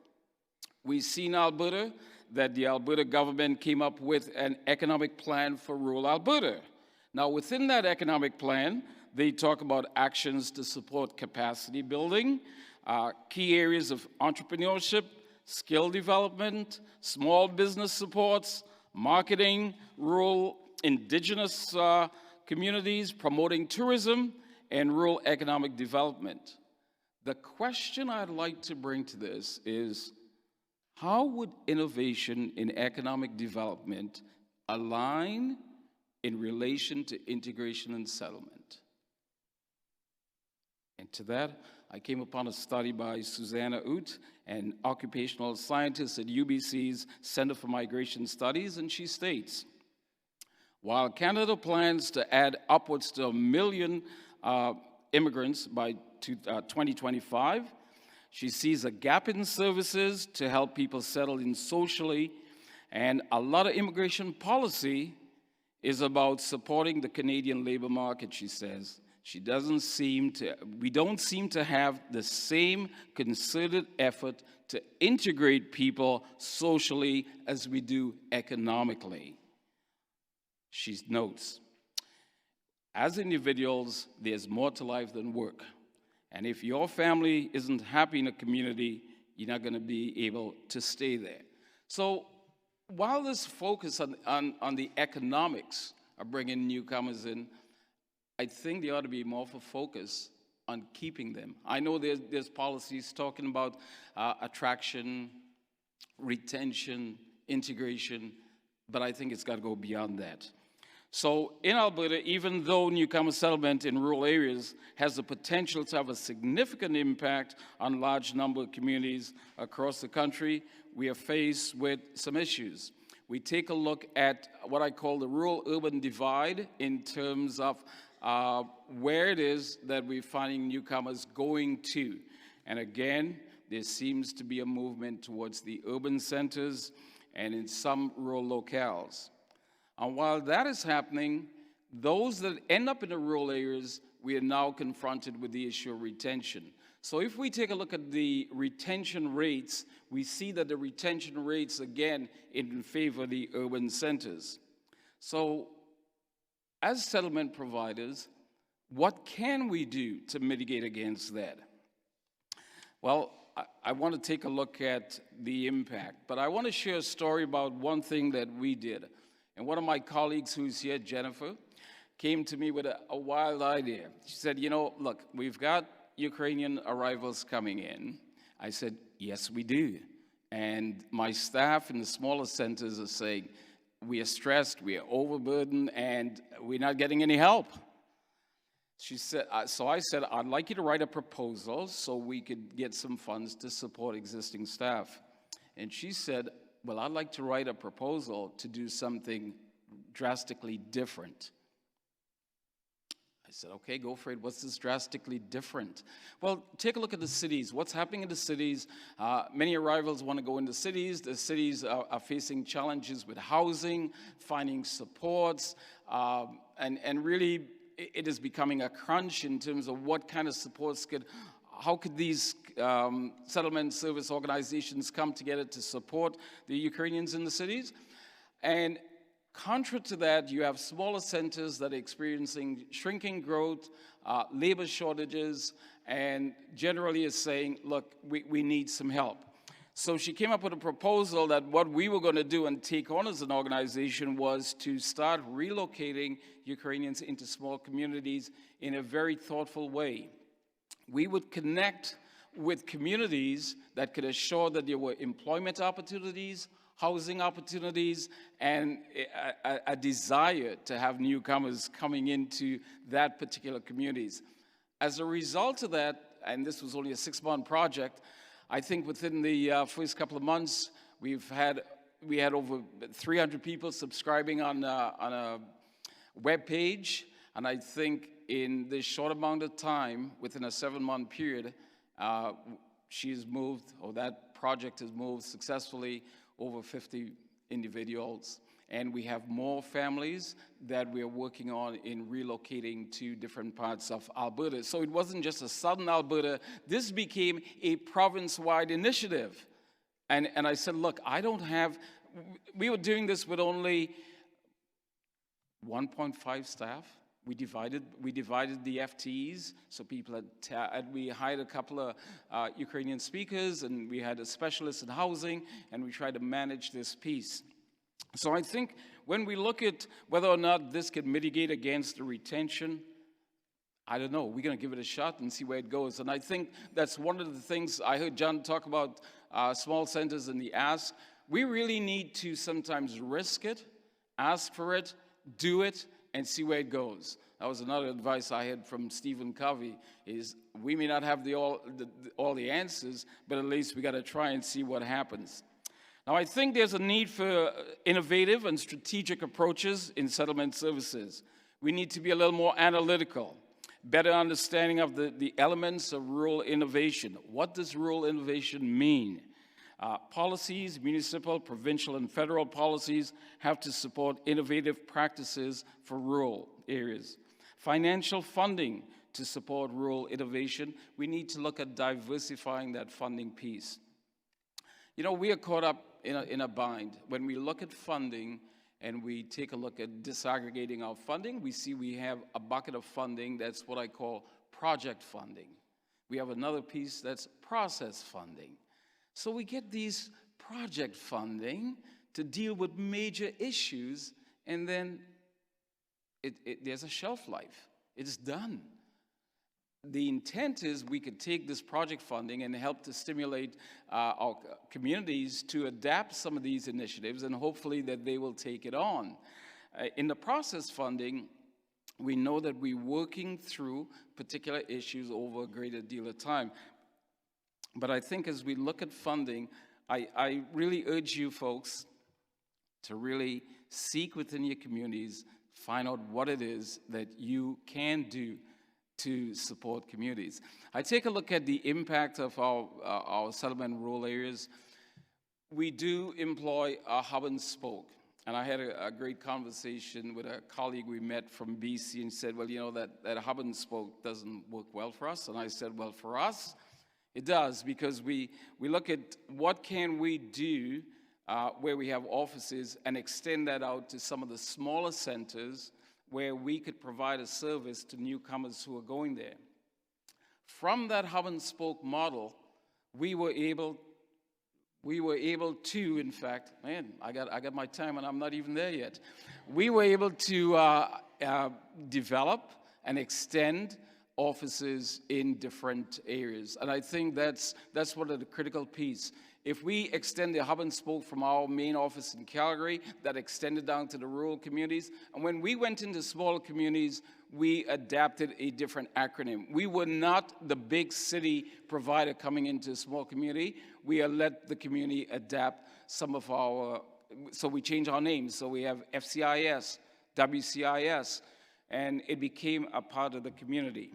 We see in Alberta that the Alberta government came up with an economic plan for rural Alberta. Now, within that economic plan, they talk about actions to support capacity building, key areas of entrepreneurship, skill development, small business supports, marketing, rural indigenous communities, promoting tourism, and rural economic development. The question I'd like to bring to this is, how would innovation in economic development align in relation to integration and settlement? And to that, I came upon a study by Susanna Oot, an occupational scientist at UBC's Center for Migration Studies, and she states, while Canada plans to add upwards to 1 million immigrants by 2025, she sees a gap in services to help people settle in socially, and a lot of immigration policy is about supporting the Canadian labor market, she says. We don't seem to have the same concerted effort to integrate people socially as we do economically. She notes, as individuals, there's more to life than work. And if your family isn't happy in a community, you're not going to be able to stay there. So while this focus on the economics of bringing newcomers in, I think there ought to be more of a focus on keeping them. I know there's policies talking about attraction, retention, integration, but I think it's got to go beyond that. So in Alberta, even though newcomer settlement in rural areas has the potential to have a significant impact on large number of communities across the country, we are faced with some issues. We take a look at what I call the rural-urban divide in terms of where it is that we're finding newcomers going to. And again, there seems to be a movement towards the urban centers and in some rural locales. And while that is happening, those that end up in the rural areas, we are now confronted with the issue of retention. So if we take a look at the retention rates, we see that the retention rates, again, in favor of the urban centers. So as settlement providers, what can we do to mitigate against that? Well, I want to take a look at the impact, but I want to share a story about one thing that we did. And one of my colleagues who's here, Jennifer, came to me with a wild idea. She said, you know, look, we've got Ukrainian arrivals coming in. I said, yes, we do. And my staff in the smaller centers are saying, we are stressed, we are overburdened, and we're not getting any help. She said, so I said, I'd like you to write a proposal so we could get some funds to support existing staff. And she said, well, I'd like to write a proposal to do something drastically different. I said, okay, go for it. What's this drastically different? Well, take a look at the cities. What's happening in the cities? Many arrivals want to go into cities. The cities are facing challenges with housing, finding supports, and really it is becoming a crunch in terms of what kind of supports how could these settlement service organizations come together to support the Ukrainians in the cities? And contrary to that, you have smaller centers that are experiencing shrinking growth, labor shortages, and generally is saying, look, we need some help. So she came up with a proposal that what we were going to do and take on as an organization was to start relocating Ukrainians into small communities in a very thoughtful way. We would connect with communities that could assure that there were employment opportunities, housing opportunities, and a desire to have newcomers coming into that particular communities. As a result of that, and this was only a 6-month project, I think within the first couple of months, we had over 300 people subscribing on a web page, and I think in this short amount of time, within a 7-month period, she's moved, or that project has moved successfully over 50 individuals. And we have more families that we are working on in relocating to different parts of Alberta. So it wasn't just a southern Alberta. This became a province-wide initiative. And I said, look, we were doing this with only 1.5 staff. We divided the FTEs, so people we hired a couple of Ukrainian speakers, and we had a specialist in housing, and we tried to manage this piece. So I think when we look at whether or not this could mitigate against the retention, I don't know. We're going to give it a shot and see where it goes. And I think that's one of the things I heard John talk about, small centers and the ask. We really need to sometimes risk it, ask for it, do it, and see where it goes. That was another advice I had from Stephen Covey, is we may not have all the answers, but at least we got to try and see what happens. Now, I think there's a need for innovative and strategic approaches in settlement services. We need to be a little more analytical, better understanding of the elements of rural innovation. What does rural innovation mean? Policies, municipal, provincial, and federal policies have to support innovative practices for rural areas. Financial funding to support rural innovation. We need to look at diversifying that funding piece. You know, we are caught up in a bind. When we look at funding and we take a look at disaggregating our funding, we see we have a bucket of funding that's what I call project funding. We have another piece that's process funding. So we get these project funding to deal with major issues, and then there's a shelf life. It's done. The intent is we could take this project funding and help to stimulate our communities to adapt some of these initiatives, and hopefully that they will take it on. In the process funding, we know that we're working through particular issues over a greater deal of time. But I think as we look at funding, I really urge you folks to really seek within your communities, find out what it is that you can do to support communities. I take a look at the impact of our settlement rural areas. We do employ a hub and spoke. And I had a great conversation with a colleague we met from BC and said, well, you know, that hub and spoke doesn't work well for us. And I said, well, for us, it does, because we look at what can we do where we have offices and extend that out to some of the smaller centers where we could provide a service to newcomers who are going there. From that hub and spoke model, we were able to, in fact, man, I got my time and I'm not even there yet. We were able to develop and extend offices in different areas. And I think that's one of the critical piece. If we extend the hub and spoke from our main office in Calgary, that extended down to the rural communities. And when we went into small communities, we adapted a different acronym. We were not the big city provider coming into a small community. We let the community adapt some of our, so we changed our names. So we have FCIS, WCIS, and it became a part of the community.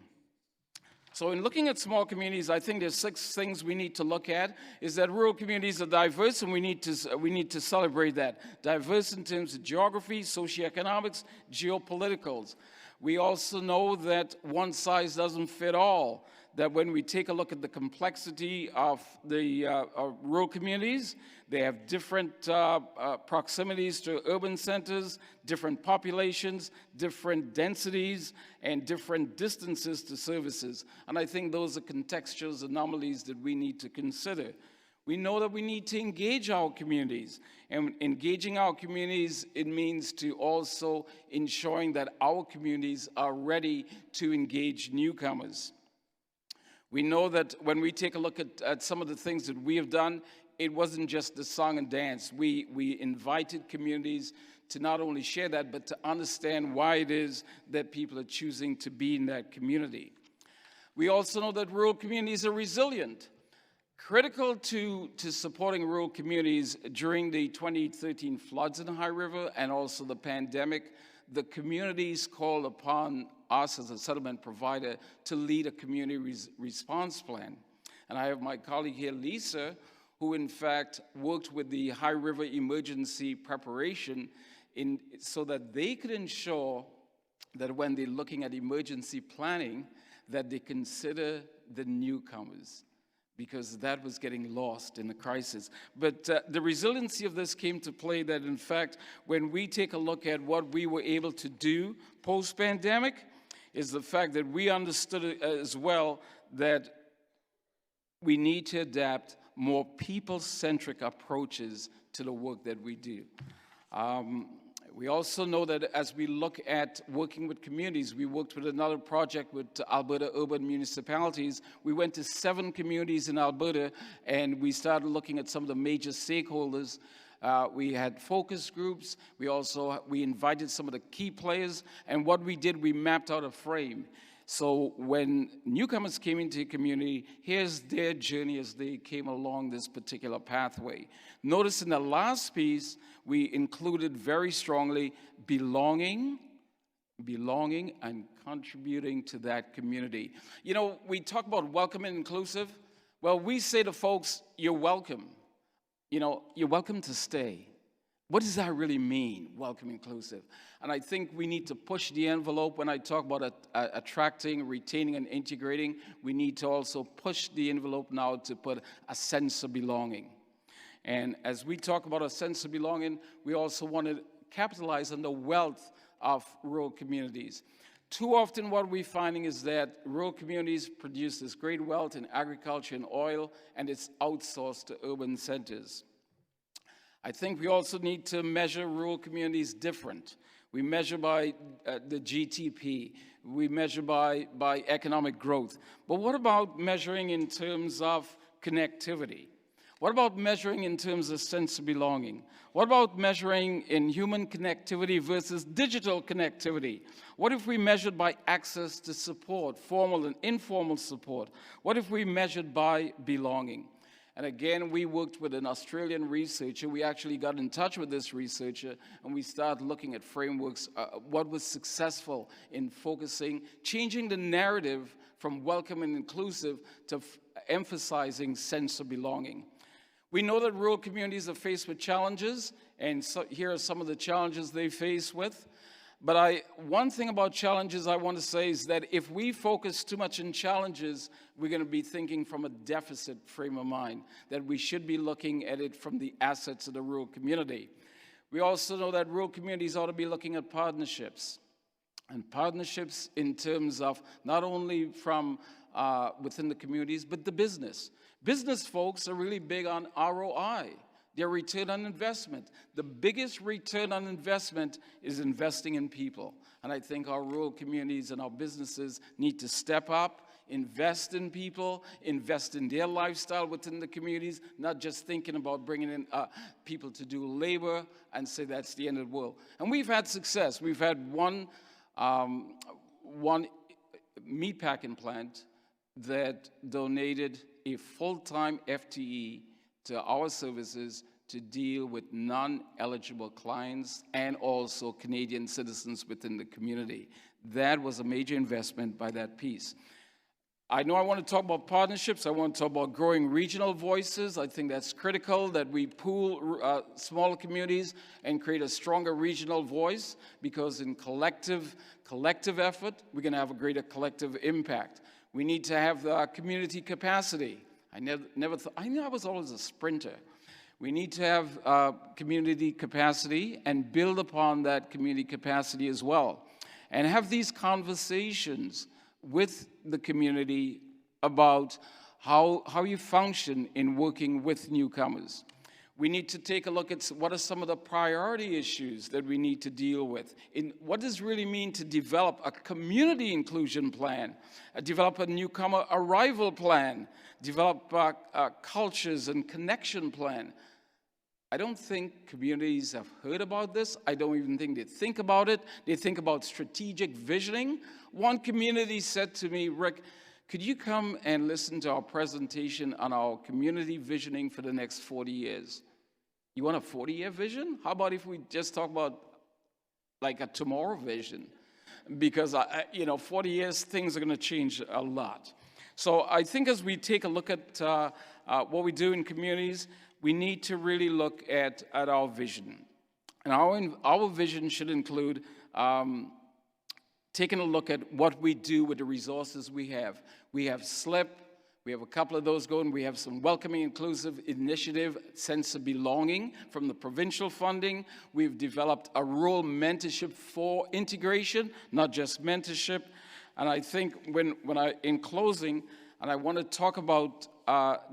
So in looking at small communities, I think there's 6 things we need to look at. Is that rural communities are diverse, and we need to celebrate that. Diverse in terms of geography, socioeconomics, geopoliticals. We also know that one size doesn't fit all. That when we take a look at the complexity of the rural communities, they have different proximities to urban centers, different populations, different densities, and different distances to services. And I think those are contextual anomalies that we need to consider. We know that we need to engage our communities. And engaging our communities, it means to also ensuring that our communities are ready to engage newcomers. We know that when we take a look at some of the things that we have done, it wasn't just the song and dance. We invited communities to not only share that, but to understand why it is that people are choosing to be in that community. We also know that rural communities are resilient. Critical to supporting rural communities during the 2013 floods in the High River and also the pandemic, the communities called upon us as a settlement provider to lead a community response plan. And I have my colleague here, Lisa, who in fact worked with the High River emergency preparation so that they could ensure that when they're looking at emergency planning, that they consider the newcomers. because that was getting lost in the crisis. But the resiliency of this came to play that, in fact, when we take a look at what we were able to do post-pandemic, is the fact that we understood as well that we need to adapt more people-centric approaches to the work that we do. We also know that as we look at working with communities, we worked with another project with Alberta urban municipalities. We went to 7 communities in Alberta, and we started looking at some of the major stakeholders. We had focus groups. We invited some of the key players, and what we did, we mapped out a frame. So when newcomers came into a community, here's their journey as they came along this particular pathway. Notice in the last piece, we included very strongly belonging and contributing to that community. You know, we talk about welcome and inclusive. Well, we say to folks, you're welcome. You know, you're welcome to stay. What does that really mean, welcome inclusive? And I think we need to push the envelope. When I talk about attracting, retaining, and integrating, we need to also push the envelope now to put a sense of belonging. And as we talk about a sense of belonging, we also want to capitalize on the wealth of rural communities. Too often what we're finding is that rural communities produce this great wealth in agriculture and oil, and it's outsourced to urban centers. I think we also need to measure rural communities different. We measure by the GDP. We measure by economic growth. But what about measuring in terms of connectivity? What about measuring in terms of sense of belonging? What about measuring in human connectivity versus digital connectivity? What if we measured by access to support, formal and informal support? What if we measured by belonging? And again, we worked with an Australian researcher. We actually got in touch with this researcher, and we started looking at frameworks, what was successful in focusing, changing the narrative from welcome and inclusive to emphasizing sense of belonging. We know that rural communities are faced with challenges, and so here are some of the challenges they face with. But one thing about challenges I want to say is that if we focus too much on challenges, we're going to be thinking from a deficit frame of mind, that we should be looking at it from the assets of the rural community. We also know that rural communities ought to be looking at partnerships, and partnerships in terms of not only from within the communities, but the business. Business folks are really big on ROI. Their return on investment. The biggest return on investment is investing in people. And I think our rural communities and our businesses need to step up, invest in people, invest in their lifestyle within the communities, not just thinking about bringing in people to do labor and say that's the end of the world. And we've had success. We've had one meatpacking plant that donated a full-time FTE to our services to deal with non-eligible clients and also Canadian citizens within the community. That was a major investment by that piece. I know I want to talk about partnerships. I want to talk about growing regional voices. I think that's critical that we pool smaller communities and create a stronger regional voice, because in collective effort, we're going to have a greater collective impact. We need to have community capacity. I never thought, I knew I was always a sprinter. We need to have community capacity and build upon that community capacity as well. And have these conversations with the community about how you function in working with newcomers. We need to take a look at what are some of the priority issues that we need to deal with. What does it really mean to develop a community inclusion plan, develop a newcomer arrival plan, develop cultures and connection plan. I don't think communities have heard about this. I don't even think they think about it. They think about strategic visioning. One community said to me, Rick, could you come and listen to our presentation on our community visioning for the next 40 years? You want a 40-year vision? How about if we just talk about like a tomorrow vision? Because, 40 years, things are going to change a lot. So I think as we take a look at what we do in communities, we need to really look at our vision. And our vision should include taking a look at what we do with the resources we have. We have SLIP, We have a couple of those going. We have some welcoming, inclusive initiative, sense of belonging from the provincial funding. We've developed a rural mentorship for integration, not just mentorship. And I think in closing, and I want to talk about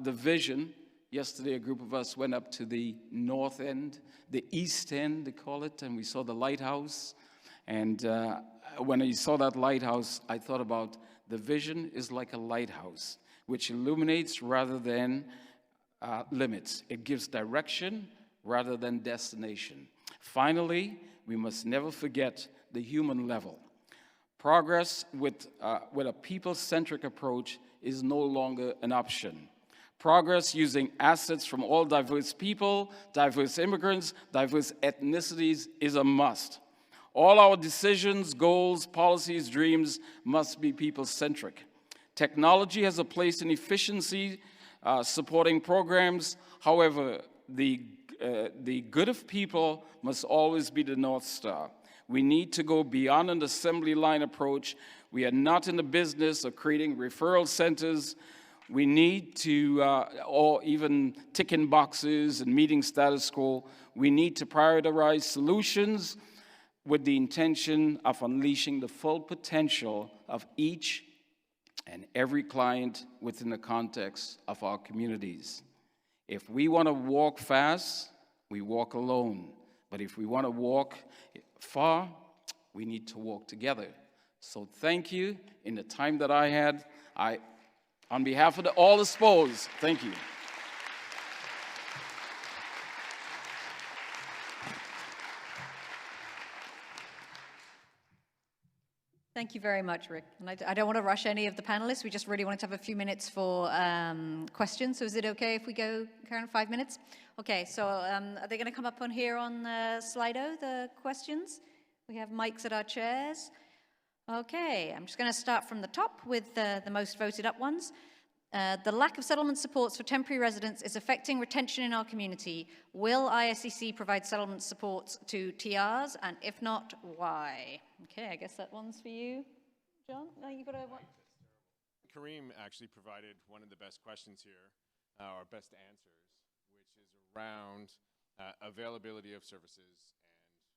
the vision. Yesterday, a group of us went up to the north end, the east end, they call it, and we saw the lighthouse. And when I saw that lighthouse, I thought about the vision is like a lighthouse, which illuminates rather than limits. It gives direction rather than destination. Finally, we must never forget the human level. Progress with a people-centric approach is no longer an option. Progress using assets from all diverse people, diverse immigrants, diverse ethnicities is a must. All our decisions, goals, policies, dreams must be people-centric. Technology has a place in efficiency, supporting programs. However, the good of people must always be the North Star. We need to go beyond an assembly line approach. We are not in the business of creating referral centers. We need to, or even ticking boxes and meeting status quo. We need to prioritize solutions with the intention of unleashing the full potential of each and every client within the context of our communities. If we want to walk fast, we walk alone. But if we want to walk far, we need to walk together. So thank you. In the time that I had, on behalf of all the SPOs, thank you. Thank you very much, Rick. And I don't want to rush any of the panelists. We just really wanted to have a few minutes for questions. So is it okay if we go, Karen, 5 minutes? Okay, so are they going to come up on here on Slido, the questions? We have mics at our chairs. Okay, I'm just going to start from the top with the most voted up ones. The lack of settlement supports for temporary residents is affecting retention in our community. Will ISCC provide settlement supports to TRs? And if not, why? Okay, I guess that one's for you, John. No, you got one. Kareem actually provided one of the best questions here, or best answers, which is around availability of services and funding.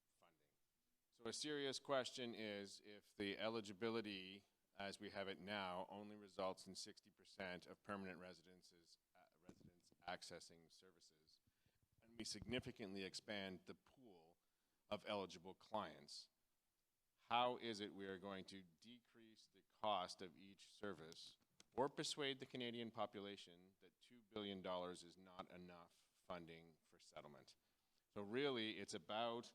So a serious question is if the eligibility as we have it now only results in 60% of permanent residents accessing services, and we significantly expand the pool of eligible clients, how is it we are going to decrease the cost of each service or persuade the Canadian population that $2 billion is not enough funding for settlement? So really, it's about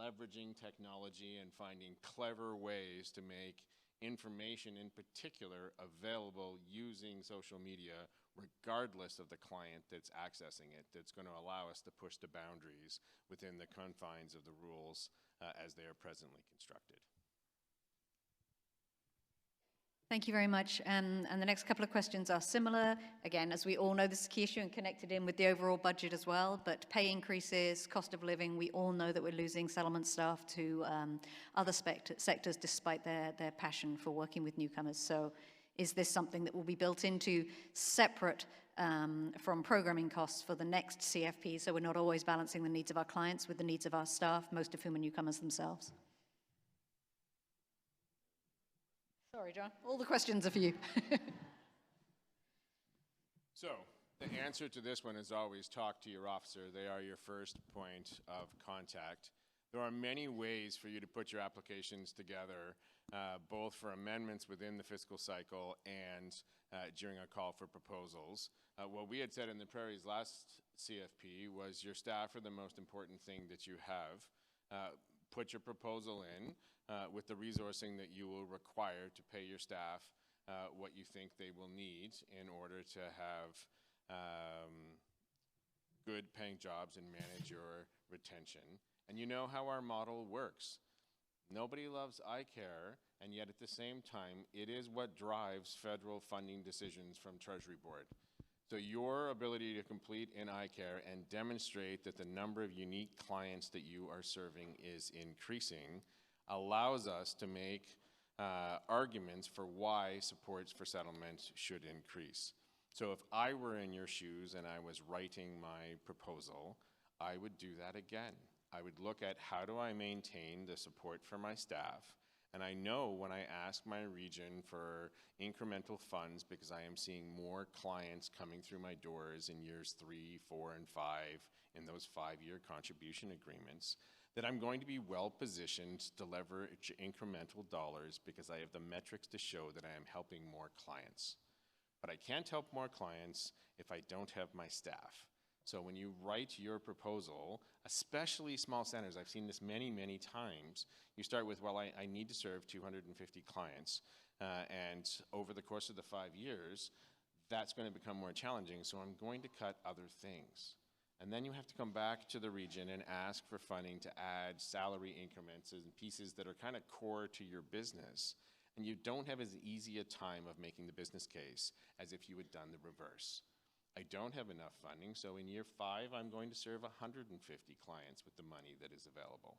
leveraging technology and finding clever ways to make information in particular available using social media regardless of the client that's accessing it, that's going to allow us to push the boundaries within the confines of the rules as they are presently constructed. Thank you very much. And the next couple of questions are similar. Again, as we all know, this is a key issue and connected in with the overall budget as well. But pay increases, cost of living, we all know that we're losing settlement staff to other sectors despite their passion for working with newcomers. So is this something that will be built into separate from programming costs for the next CFP, so we're not always balancing the needs of our clients with the needs of our staff, most of whom are newcomers themselves? Sorry, John. All the questions are for you. So the answer to this one is always talk to your officer. They are your first point of contact. There are many ways for you to put your applications together, both for amendments within the fiscal cycle and during a call for proposals. What we had said in the Prairie's last CFP was your staff are the most important thing that you have. Put your proposal in with the resourcing that you will require to pay your staff what you think they will need in order to have good paying jobs and manage your retention. And you know how our model works. Nobody loves eye care, and yet at the same time, it is what drives federal funding decisions from Treasury Board. So your ability to complete in eye care and demonstrate that the number of unique clients that you are serving is increasing allows us to make arguments for why supports for settlement should increase. So if I were in your shoes and I was writing my proposal, I would do that again. I would look at how do I maintain the support for my staff. And I know when I ask my region for incremental funds, because I am seeing more clients coming through my doors in years 3, 4, and 5 in those 5-year contribution agreements, that I'm going to be well positioned to leverage incremental dollars because I have the metrics to show that I am helping more clients. But I can't help more clients if I don't have my staff. So when you write your proposal, especially small centers, I've seen this many, many times, you start with, well, I need to serve 250 clients. And over the course of the 5 years, that's going to become more challenging, so I'm going to cut other things. And then you have to come back to the region and ask for funding to add salary increments and pieces that are kind of core to your business. And you don't have as easy a time of making the business case as if you had done the reverse. I don't have enough funding, so in year 5, I'm going to serve 150 clients with the money that is available.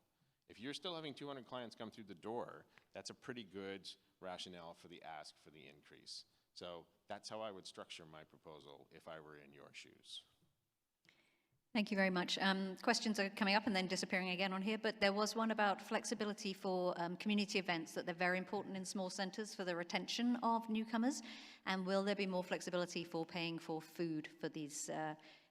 If you're still having 200 clients come through the door, that's a pretty good rationale for the ask for the increase. So that's how I would structure my proposal if I were in your shoes. Thank you very much. Questions are coming up and then disappearing again on here, but there was one about flexibility for community events, that they're very important in small centres for the retention of newcomers, and will there be more flexibility for paying for food for these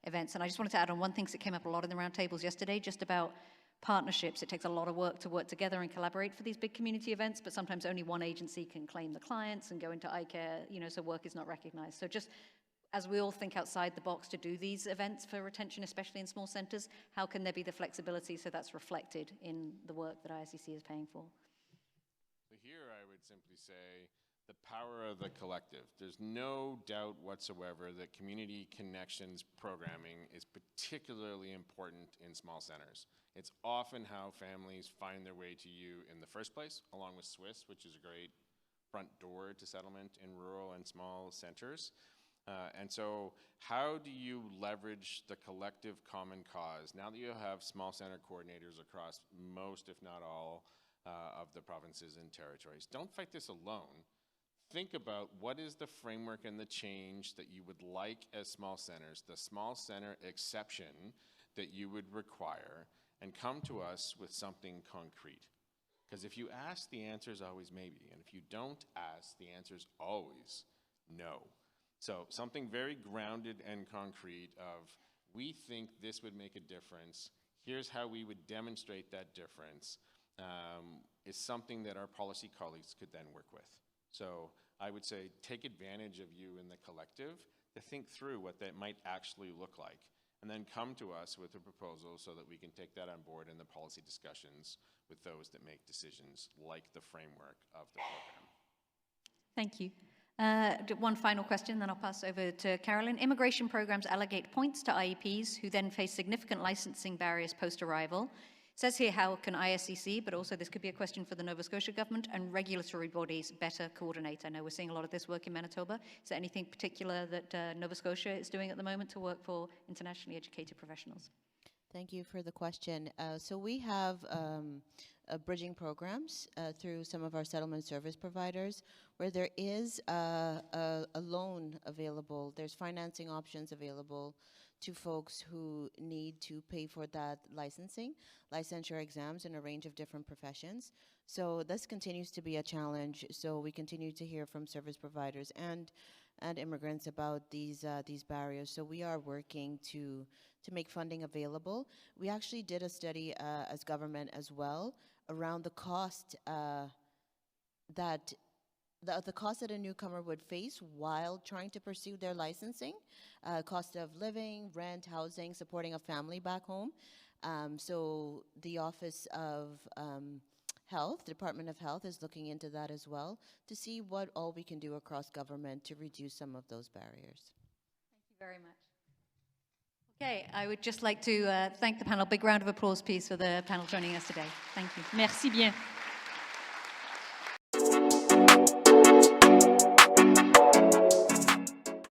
events? And I just wanted to add on one thing that came up a lot in the roundtables yesterday, just about partnerships. It takes a lot of work to work together and collaborate for these big community events, but sometimes only one agency can claim the clients and go into eye care, so work is not recognised. So just as we all think outside the box to do these events for retention, especially in small centres, how can there be the flexibility so that's reflected in the work that ISCC is paying for? So here I would simply say the power of the collective. There's no doubt whatsoever that community connections programming is particularly important in small centers. It's often how families find their way to you in the first place, along with Swiss, which is a great front door to settlement in rural and small centers. And so how do you leverage the collective common cause now that you have small center coordinators across most, if not all, of the provinces and territories? Don't fight this alone. Think about what is the framework and the change that you would like as small centers, the small center exception that you would require, and come to us with something concrete. Because if you ask, the answer is always maybe. And if you don't ask, the answer is always no. So something very grounded and concrete of, we think this would make a difference, here's how we would demonstrate that difference, is something that our policy colleagues could then work with. So I would say take advantage of you in the collective to think through what that might actually look like, and then come to us with a proposal so that we can take that on board in the policy discussions with those that make decisions like the framework of the program. Thank you. One final question, then I'll pass over to Carolyn. Immigration programs allocate points to IEPs who then face significant licensing barriers post-arrival. It says here, how can ISCC, but also this could be a question for the Nova Scotia government and regulatory bodies, better coordinate? I know we're seeing a lot of this work in Manitoba. Is there anything particular that Nova Scotia is doing at the moment to work for internationally educated professionals? Thank you for the question. So we have bridging programs through some of our settlement service providers where there is a loan available. There's financing options available to folks who need to pay for that licensure exams in a range of different professions. So this continues to be a challenge. So we continue to hear from service providers and immigrants about these barriers. So we are working to make funding available. We actually did a study as government as well around the cost the cost that a newcomer would face while trying to pursue their licensing, cost of living, rent, housing, supporting a family back home. So the Office of Health, Department of Health, is looking into that as well to see what all we can do across government to reduce some of those barriers. Thank you very much. Okay, I would just like to thank the panel. Big round of applause, please, for the panel joining us today. Thank you. Merci bien.